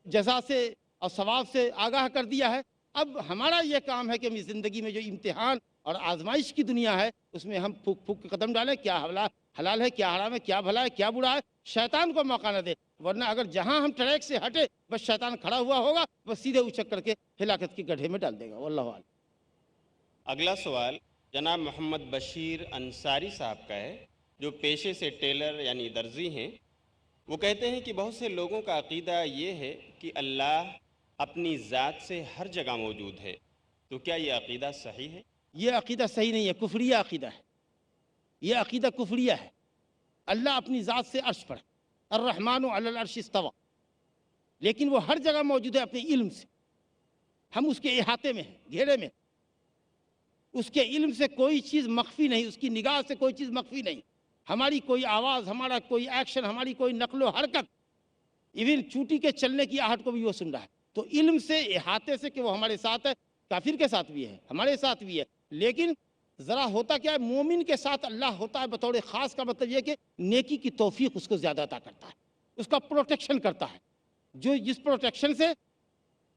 جزا سے اور ثواب سے آگاہ کر دیا ہے۔ اب ہمارا یہ کام ہے کہ ہم زندگی میں جو امتحان اور آزمائش کی دنیا ہے، اس میں ہم پھک پھک کے قدم ڈالیں، کیا حلال ہے، کیا حرام ہے، کیا بھلا ہے، کیا برا ہے، شیطان کو موقع نہ دے، ورنہ اگر جہاں ہم ٹریک سے ہٹے، بس شیطان کھڑا ہوا ہوگا، بس سیدھے اچک کر کے ہلاکت کے گڈھے میں ڈال دے گا۔ واللہ اعلم۔ اگلا سوال جناب محمد بشیر انصاری صاحب کا ہے، جو پیشے سے ٹیلر یعنی درزی ہیں۔ وہ کہتے ہیں کہ بہت سے لوگوں کا عقیدہ یہ ہے کہ اللہ اپنی ذات سے ہر جگہ موجود ہے، تو کیا یہ عقیدہ صحیح ہے؟ یہ عقیدہ صحیح نہیں ہے، کفریہ عقیدہ ہے، یہ عقیدہ کفریہ ہے۔ اللہ اپنی ذات سے عرش پر، الرحمن علی العرش استوى، لیکن وہ ہر جگہ موجود ہے اپنے علم سے، ہم اس کے احاطے میں ہیں، گھیرے میں، اس کے علم سے کوئی چیز مخفی نہیں، اس کی نگاہ سے کوئی چیز مخفی نہیں، ہماری کوئی آواز، ہمارا کوئی ایکشن، ہماری کوئی نقل و حرکت، ایون چوٹی کے چلنے کی آہٹ کو بھی وہ سن رہا ہے۔ تو علم سے، احاطے سے کہ وہ ہمارے ساتھ ہے، کافر کے ساتھ بھی ہے، ہمارے ساتھ بھی ہے، لیکن ذرا ہوتا کیا ہے، مومن کے ساتھ اللہ ہوتا ہے بطور خاص، کا مطلب یہ کہ نیکی کی توفیق اس کو زیادہ عطا کرتا ہے، اس کا پروٹیکشن کرتا ہے، جو جس پروٹیکشن سے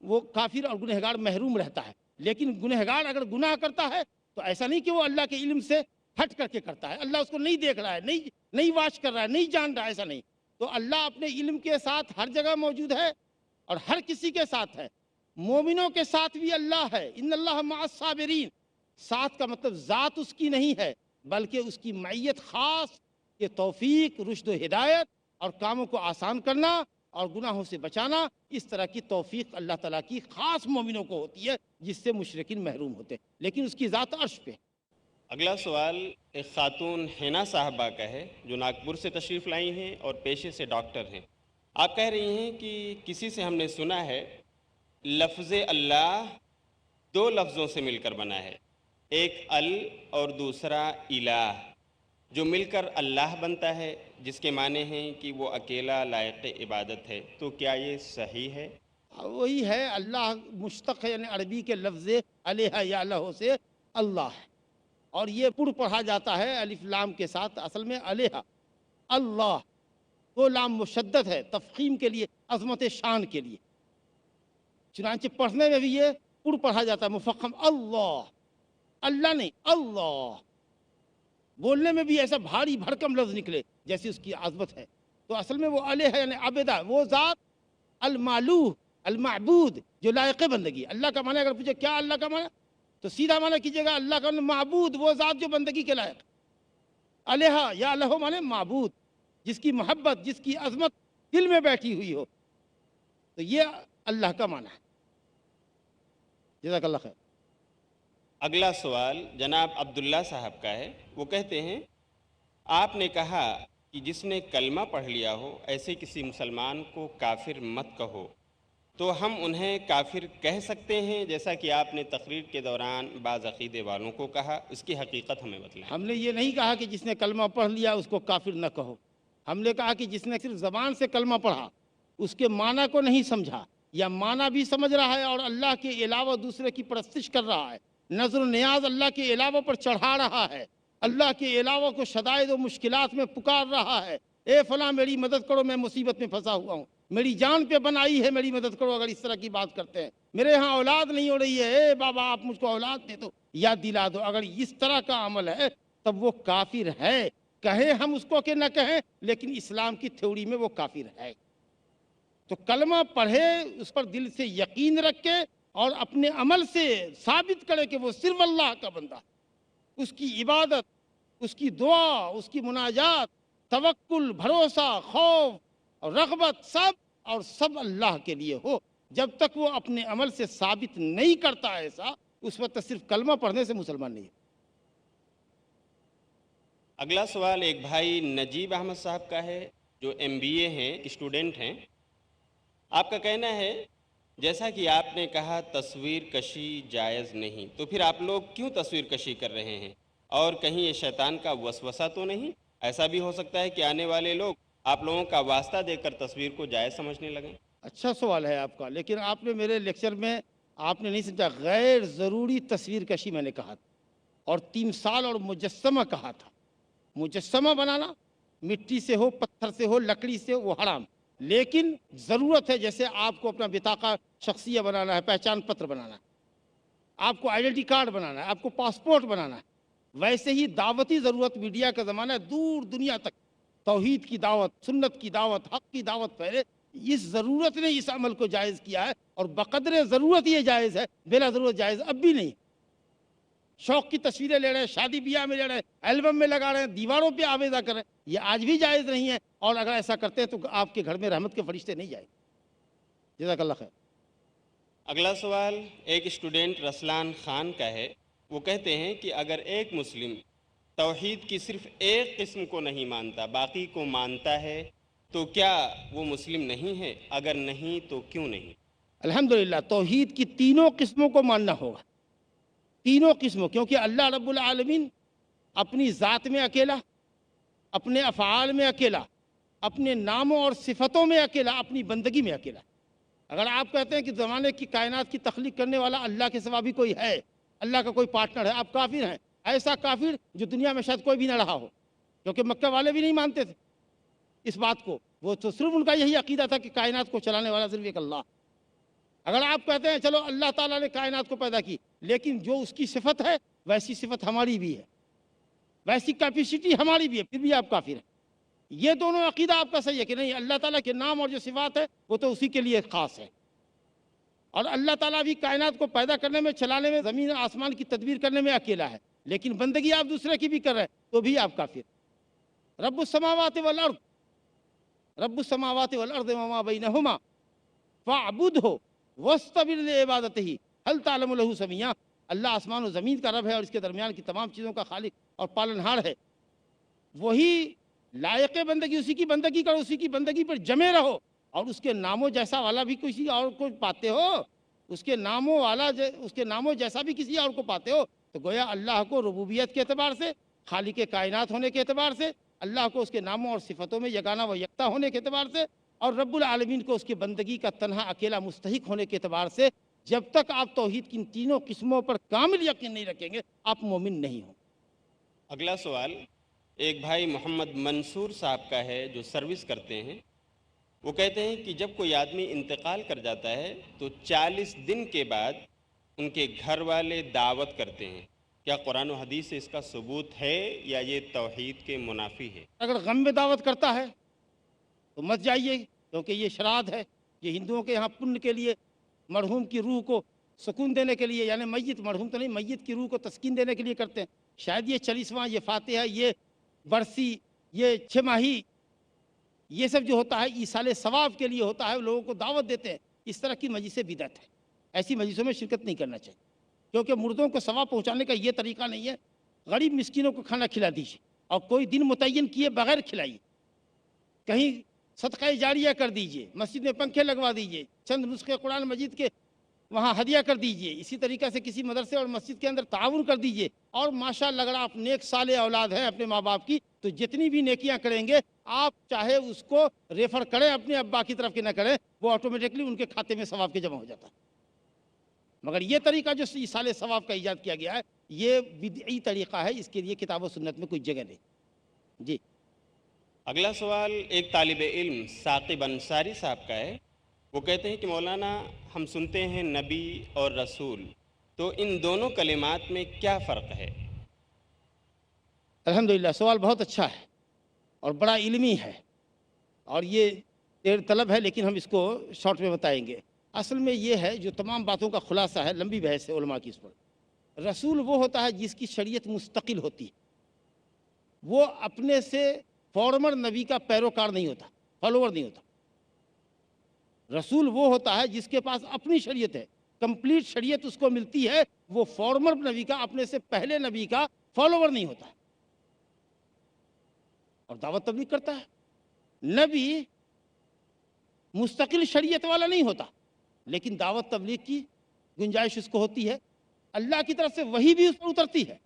وہ کافر اور گنہگار محروم رہتا ہے۔ لیکن گنہگار اگر گناہ کرتا ہے تو ایسا نہیں کہ وہ اللہ کے علم سے ہٹ کر کے کرتا ہے، اللہ اس کو نہیں دیکھ رہا ہے، نہیں واچ کر رہا ہے، نہیں جان رہا ہے، ایسا نہیں۔ تو اللہ اپنے علم کے ساتھ ہر جگہ موجود ہے اور ہر کسی کے ساتھ ہے، مومنوں کے ساتھ بھی اللہ ہے، ان اللہ مع الصابرین، ساتھ کا مطلب ذات اس کی نہیں ہے، بلکہ اس کی معیت خاص کہ توفیق، رشد و ہدایت اور کاموں کو آسان کرنا اور گناہوں سے بچانا، اس طرح کی توفیق اللہ تعالیٰ کی خاص مومنوں کو ہوتی ہے، جس سے مشرکین محروم ہوتے ہیں، لیکن اس کی ذات عرش پہ۔ اگلا سوال ایک خاتون حنا صاحبہ کا ہے جو ناگپور سے تشریف لائی ہیں اور پیشے سے ڈاکٹر ہیں۔ آپ کہہ رہی ہیں کہ کسی سے ہم نے سنا ہے لفظ اللہ دو لفظوں سے مل کر بنا ہے، ایک ال اور دوسرا الہ، جو مل کر اللہ بنتا ہے، جس کے معنی ہیں کہ وہ اکیلا لائق عبادت ہے، تو کیا یہ صحیح ہے؟ وہی ہے، اللہ مشتق ہے، یعنی عربی کے لفظ الہ یا الہ سے اللہ ہے، اور یہ پر پڑھا جاتا ہے الف لام کے ساتھ، اصل میں الہ اللہ، وہ لام مشدد ہے تفخیم کے لیے، عظمت شان کے لیے، چنانچہ پڑھنے میں بھی یہ پر پڑھا جاتا ہے مفخم اللہ، اللہ نہیں اللہ، بولنے میں بھی ایسا بھاری بھرکم لفظ نکلے جیسی اس کی عظمت ہے، تو اصل میں وہ الہ ہے، یعنی عبدہ، وہ ذات المعلوہ المعبود جو لائق بندگی۔ اللہ کا معنی اگر پوچھے کیا اللہ کا معنی، تو سیدھا معنی کیجئے گا اللہ کا معبود، وہ ذات جو بندگی کے لائق۔ الہ یا الہ معنی معبود، جس کی محبت، جس کی عظمت دل میں بیٹھی ہوئی ہو، تو یہ اللہ کا معنی ہے۔ جزاک اللہ خیر۔ اگلا سوال جناب عبداللہ صاحب کا ہے، وہ کہتے ہیں آپ نے کہا کہ جس نے کلمہ پڑھ لیا ہو ایسے کسی مسلمان کو کافر مت کہو، تو ہم انہیں کافر کہہ سکتے ہیں جیسا کہ آپ نے تقریر کے دوران بعض عقیدے والوں کو کہا؟ اس کی حقیقت ہمیں بتلائیں۔ ہم نے یہ نہیں کہا کہ جس نے کلمہ پڑھ لیا اس کو کافر نہ کہو، ہم نے کہا کہ جس نے صرف زبان سے کلمہ پڑھا، اس کے معنی کو نہیں سمجھا، یا معنی بھی سمجھ رہا ہے اور اللہ کے علاوہ دوسرے کی پرستش کر رہا ہے، نظر و نیاز اللہ کے علاوہ پر چڑھا رہا ہے، اللہ کے علاوہ کو شدائد و مشکلات میں پکار رہا ہے، اے فلاں میری مدد کرو میں مصیبت میں پھنسا ہوا ہوں، میری جان پہ بنائی ہے میری مدد کرو، اگر اس طرح کی بات کرتے ہیں، میرے ہاں اولاد نہیں ہو رہی ہے، اے بابا آپ مجھ کو اولاد دے دو یا دلا دو، اگر اس طرح کا عمل ہے تب وہ کافر ہے، کہیں ہم اس کو کہ نہ کہیں، لیکن اسلام کی تھیوری میں وہ کافر ہے۔ تو کلمہ پڑھے، اس پر دل سے یقین رکھے اور اپنے عمل سے ثابت کرے کہ وہ صرف اللہ کا بندہ ہے، اس کی عبادت، اس کی دعا، اس کی مناجات، توکل، بھروسہ، خوف اور رغبت، سب اللہ کے لیے ہو۔ جب تک وہ اپنے عمل سے ثابت نہیں کرتا ایسا، اس وقت صرف کلمہ پڑھنے سے مسلمان نہیں ہے۔ اگلا سوال ایک بھائی نجیب احمد صاحب کا ہے جو MBA ہیں، اسٹوڈنٹ ہیں۔ آپ کا کہنا ہے جیسا کہ آپ نے کہا تصویر کشی جائز نہیں، تو پھر آپ لوگ کیوں تصویر کشی کر رہے ہیں؟ اور کہیں یہ شیطان کا وسوسہ تو نہیں؟ ایسا بھی ہو سکتا ہے کہ آنے والے لوگ آپ لوگوں کا واسطہ دے کر تصویر کو جائز سمجھنے لگیں۔ اچھا سوال ہے آپ کا، لیکن آپ نے میرے لیکچر میں آپ نے نہیں سمجھا، غیر ضروری تصویر کشی میں نے کہا تھا، اور تمثال اور مجسمہ کہا تھا۔ مجسمہ بنانا مٹی سے ہو، پتھر سے ہو، لکڑی سے، وہ حرام، لیکن ضرورت ہے، جیسے آپ کو اپنا بطاقہ شخصیہ بنانا ہے، پہچان پتر بنانا ہے، آپ کو آئیڈینٹی کارڈ بنانا ہے، آپ کو پاسپورٹ بنانا ہے، ویسے ہی دعوتی ضرورت میڈیا کا زمانہ ہے، دور دنیا تک توحید کی دعوت، سنت کی دعوت، حق کی دعوت پھیلے، اس ضرورت نے اس عمل کو جائز کیا ہے، اور بقدر ضرورت یہ جائز ہے، بلا ضرورت جائز اب بھی نہیں۔ شوق کی تصویریں لے رہے ہیں، شادی بیاہ میں لے رہے ہیں، البم میں لگا رہے ہیں، دیواروں پہ آویزہ کر رہے ہیں، یہ آج بھی جائز نہیں ہے، اور اگر ایسا کرتے ہیں تو آپ کے گھر میں رحمت کے فرشتے نہیں جائیں گے۔ جزاک اللہ خیر۔ اگلا سوال ایک اسٹوڈنٹ رسلان خان کا ہے، وہ کہتے ہیں کہ اگر ایک مسلم توحید کی صرف ایک قسم کو نہیں مانتا، باقی کو مانتا ہے، تو کیا وہ مسلم نہیں ہے؟ اگر نہیں تو کیوں نہیں؟ الحمدللہ توحید کی تینوں قسموں کو ماننا ہوگا، تینوں قسموں، کیونکہ اللہ رب العالمین اپنی ذات میں اکیلا، اپنے افعال میں اکیلا، اپنے ناموں اور صفتوں میں اکیلا، اپنی بندگی میں اکیلا۔ اگر آپ کہتے ہیں کہ زمانے کی کائنات کی تخلیق کرنے والا اللہ کے سوا بھی کوئی ہے، اللہ کا کوئی پارٹنر ہے، آپ کافر ہیں، ایسا کافر جو دنیا میں شاید کوئی بھی نہ رہا ہو، کیونکہ مکہ والے بھی نہیں مانتے تھے اس بات کو، وہ تو صرف ان کا یہی عقیدہ تھا کہ کائنات کو چلانے والا صرف ایک اللہ۔ اگر آپ کہتے ہیں چلو اللہ تعالیٰ نے کائنات کو پیدا کی، لیکن جو اس کی صفت ہے ویسی صفت ہماری بھی ہے، ویسی کیپیسٹی ہماری بھی ہے، پھر بھی آپ کافر ہیں۔ یہ دونوں عقیدہ آپ کا صحیح ہے کہ نہیں، اللہ تعالیٰ کے نام اور جو صفات ہے وہ تو اسی کے لیے خاص ہے، اور اللہ تعالیٰ بھی کائنات کو پیدا کرنے میں، چلانے میں، زمین آسمان کی تدبیر کرنے میں اکیلا ہے، لیکن بندگی آپ دوسرے کی بھی کر رہے ہیں تو بھی آپ کافر۔ رب السماوات والارض، رب السماوات والارض وما بینہما فاعبدہ واستبر لعبادتہ ھل تعلم لہ سمیہ۔ اللہ آسمان و زمین کا رب ہے اور اس کے درمیان کی تمام چیزوں کا خالق اور پالنہار ہے، وہی لائق بندگی، اسی کی بندگی کرو، اسی کی بندگی پر جمے رہو، اور اس کے ناموں جیسا والا بھی کسی اور کو پاتے ہو، اس کے ناموں جیسا بھی کسی اور کو پاتے ہو، تو گویا اللہ کو ربوبیت کے اعتبار سے، خالق کائنات ہونے کے اعتبار سے، اللہ کو اس کے ناموں اور صفتوں میں یگانہ و یکتا ہونے کے اعتبار سے، اور رب العالمین کو اس کی بندگی کا تنہا اکیلا مستحق ہونے کے اعتبار سے، جب تک آپ توحید کی ان تینوں قسموں پر کامل یقین نہیں رکھیں گے آپ مومن نہیں ہوں۔ اگلا سوال ایک بھائی محمد منصور صاحب کا ہے جو سروس کرتے ہیں۔ وہ کہتے ہیں کہ جب کوئی آدمی انتقال کر جاتا ہے تو 40 دن کے بعد ان کے گھر والے دعوت کرتے ہیں، کیا قرآن و حدیث سے اس کا ثبوت ہے یا یہ توحید کے منافی ہے؟ اگر غم میں دعوت کرتا ہے تو مت جائیے، کیونکہ یہ شراد ہے، یہ ہندوؤں کے یہاں پن کے لیے، مرحوم کی روح کو سکون دینے کے لیے، یعنی میت، مرحوم تو نہیں، میت کی روح کو تسکین دینے کے لیے کرتے ہیں۔ شاید یہ 40واں، یہ فاتحہ، یہ برسی، یہ 6 ماہی، یہ سب جو ہوتا ہے ایصال ثواب کے لیے ہوتا ہے، لوگوں کو دعوت دیتے ہیں، اس طرح کی مجلسیں بدعت ہے، ایسی مجلسوں میں شرکت نہیں کرنا چاہیے، کیونکہ مردوں کو ثواب پہنچانے کا یہ طریقہ نہیں ہے۔ غریب مسکینوں کو کھانا کھلا دیجیے اور کوئی دن متعین کیے بغیر کھلائیے، کہیں صدقہ جاریہ کر دیجئے، مسجد میں پنکھے لگوا دیجئے، چند نسخے قرآن مجید کے وہاں ہدیہ کر دیجئے، اسی طریقہ سے کسی مدرسے اور مسجد کے اندر تعاون کر دیجئے، اور ماشاءاللہ اگر آپ نیک صالح اولاد ہیں اپنے ماں باپ کی تو جتنی بھی نیکیاں کریں گے، آپ چاہے اس کو ریفر کریں اپنے ابا کی طرف کے نہ کریں، وہ آٹومیٹکلی ان کے کھاتے میں ثواب کے جمع ہو جاتا ہے۔ مگر یہ طریقہ جو ایصال ثواب کا ایجاد کیا گیا ہے یہ بدعی طریقہ ہے، اس کے لیے کتاب و سنت میں کوئی جگہ نہیں۔ جی اگلا سوال ایک طالب علم ثاقب انصاری صاحب کا ہے۔ وہ کہتے ہیں کہ مولانا ہم سنتے ہیں نبی اور رسول، تو ان دونوں کلمات میں کیا فرق ہے؟ الحمدللہ سوال بہت اچھا ہے اور بڑا علمی ہے، اور یہ دیر طلب ہے لیکن ہم اس کو شارٹ میں بتائیں گے۔ اصل میں یہ ہے جو تمام باتوں کا خلاصہ ہے، لمبی بحث ہے علماء کی اس پر۔ رسول وہ ہوتا ہے جس کی شریعت مستقل ہوتی ہے، وہ اپنے سے فارمر نبی کا پیروکار نہیں ہوتا، فالوور نہیں ہوتا۔ رسول وہ ہوتا ہے جس کے پاس اپنی شریعت ہے، کمپلیٹ شریعت اس کو ملتی ہے، وہ فارمر نبی کا، اپنے سے پہلے نبی کا فالوور نہیں ہوتا ہے اور دعوت تبلیغ کرتا ہے۔ نبی مستقل شریعت والا نہیں ہوتا لیکن دعوت تبلیغ کی گنجائش اس کو ہوتی ہے، اللہ کی طرف سے وحی بھی اس پر اترتی ہے،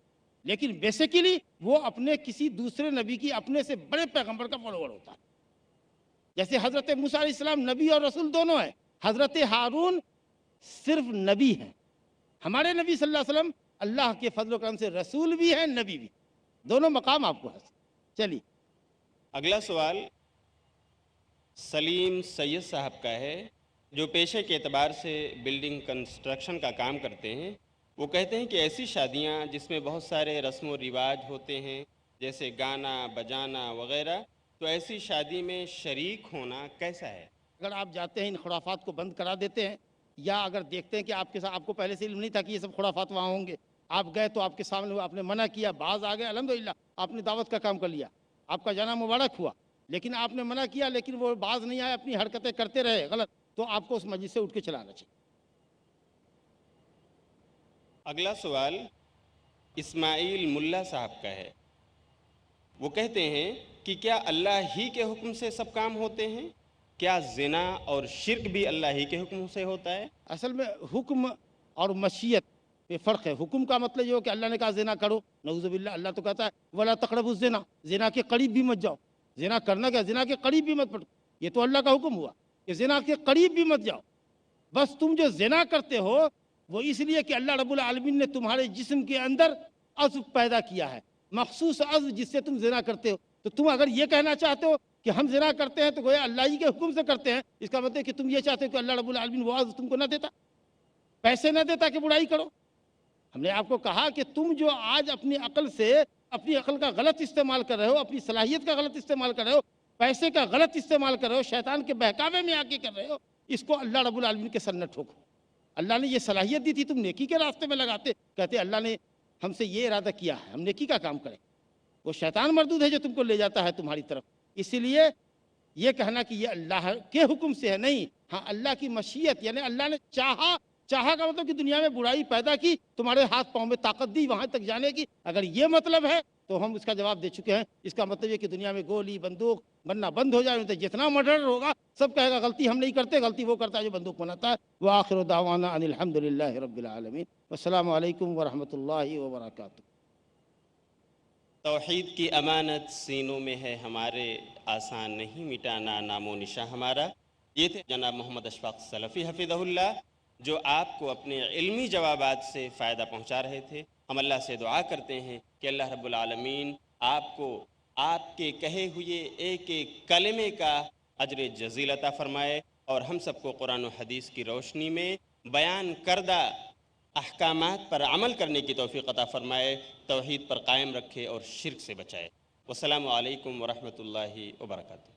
لیکن بیسیکلی وہ اپنے کسی دوسرے نبی کی، اپنے سے بڑے پیغمبر کا فالوور ہوتا ہے۔ جیسے حضرت موسیٰ علیہ السلام نبی اور رسول دونوں ہیں، حضرت ہارون صرف نبی ہیں، ہمارے نبی صلی اللہ علیہ وسلم اللہ کے فضل و کرم سے رسول بھی ہیں، نبی بھی، دونوں مقام آپ کو ہے۔ چلیے اگلا سوال سلیم سید صاحب کا ہے، جو پیشے کے اعتبار سے بلڈنگ کنسٹرکشن کا کام کرتے ہیں۔ وہ کہتے ہیں کہ ایسی شادیاں جس میں بہت سارے رسم و رواج ہوتے ہیں، جیسے گانا بجانا وغیرہ، تو ایسی شادی میں شریک ہونا کیسا ہے؟ اگر آپ جاتے ہیں ان خرافات کو بند کرا دیتے ہیں، یا اگر دیکھتے ہیں کہ آپ کے ساتھ، آپ کو پہلے سے علم نہیں تھا کہ یہ سب خرافات وہاں ہوں گے، آپ گئے تو آپ کے سامنے آپ نے منع کیا، بعض آ گئے الحمدللہ آپ نے دعوت کا کام کر لیا، آپ کا جانا مبارک ہوا، لیکن آپ نے منع کیا لیکن وہ بعض نہیں آئے، اپنی حرکتیں کرتے رہے غلط، تو آپ کو اس مجلس سے اٹھ کے چلانا چاہیے۔ اگلا سوال اسماعیل ملا صاحب کا ہے۔ وہ کہتے ہیں کہ کیا اللہ ہی کے حکم سے سب کام ہوتے ہیں؟ کیا زنا اور شرک بھی اللہ ہی کے حکم سے ہوتا ہے؟ اصل میں حکم اور مشیت میں فرق ہے۔ حکم کا مطلب یہ ہو کہ اللہ نے کہا زنا کرو، نعوذ باللہ، اللہ تو کہتا ہے وَلَا تَقْرَبُوا الزِّنَا، زنا کے قریب بھی مت جاؤ۔ زنا کرنا کیا، زنا کے قریب بھی مت پڑو، یہ تو اللہ کا حکم ہوا کہ زنا کے قریب بھی مت جاؤ۔ بس تم جو زنا کرتے ہو وہ اس لیے کہ اللہ رب العالمین نے تمہارے جسم کے اندر عضو پیدا کیا ہے، مخصوص عضو جس سے تم زنا کرتے ہو، تو تم اگر یہ کہنا چاہتے ہو کہ ہم زنا کرتے ہیں تو گویا اللہ ہی کے حکم سے کرتے ہیں، اس کا مطلب ہے کہ تم یہ چاہتے ہو کہ اللہ رب العالمین وہ عضو تم کو نہ دیتا، پیسے نہ دیتا کہ برائی کرو۔ ہم نے آپ کو کہا کہ تم جو آج اپنی عقل سے، اپنی عقل کا غلط استعمال کر رہے ہو، اپنی صلاحیت کا غلط استعمال کر رہے ہو، پیسے کا غلط استعمال کر رہے ہو، شیطان کے بہکاوے میں آ کے کر رہے ہو، اس کو اللہ رب العالمین کے سر نہ ٹھوکو۔ اللہ نے یہ صلاحیت دی تھی، تم نیکی کے راستے میں لگاتے، کہتے اللہ نے ہم سے یہ ارادہ کیا ہے ہم نیکی کا کام کریں، وہ شیطان مردود ہے جو تم کو لے جاتا ہے تمہاری طرف۔ اسی لیے یہ کہنا کہ یہ اللہ کے حکم سے ہے، نہیں، ہاں اللہ کی مشیت، یعنی اللہ نے چاہا چاہا کا مطلب کہ دنیا میں برائی پیدا کی، تمہارے ہاتھ پاؤں میں طاقت دی وہاں تک جانے کی، اگر یہ مطلب ہے تو ہم اس کا جواب دے چکے ہیں۔ اس کا مطلب یہ کہ دنیا میں گولی بندوق بننا بند ہو جائے، تو جتنا مرڈر ہوگا سب کہے گا غلطی ہم نہیں کرتے، غلطی وہ کرتا ہے جو بندوق بناتا ہے۔ وآخر دعوانا ان الحمدللہ رب العالمین، والسلام علیکم ورحمۃ اللہ وبرکاتہ۔ توحید کی امانت سینوں میں ہے ہمارے، آسان نہیں مٹانا نام و نشاں ہمارا۔ یہ تھے جناب محمد اشفاق سلفی حفظہ اللہ، جو آپ کو اپنے علمی جوابات سے فائدہ پہنچا رہے تھے۔ ہم اللہ سے دعا کرتے ہیں کہ اللہ رب العالمین آپ کو آپ کے کہے ہوئے ایک ایک کلمے کا اجر جزیل عطا فرمائے، اور ہم سب کو قرآن و حدیث کی روشنی میں بیان کردہ احکامات پر عمل کرنے کی توفیق عطا فرمائے، توحید پر قائم رکھے اور شرک سے بچائے۔ والسلام علیکم ورحمۃ اللہ وبرکاتہ۔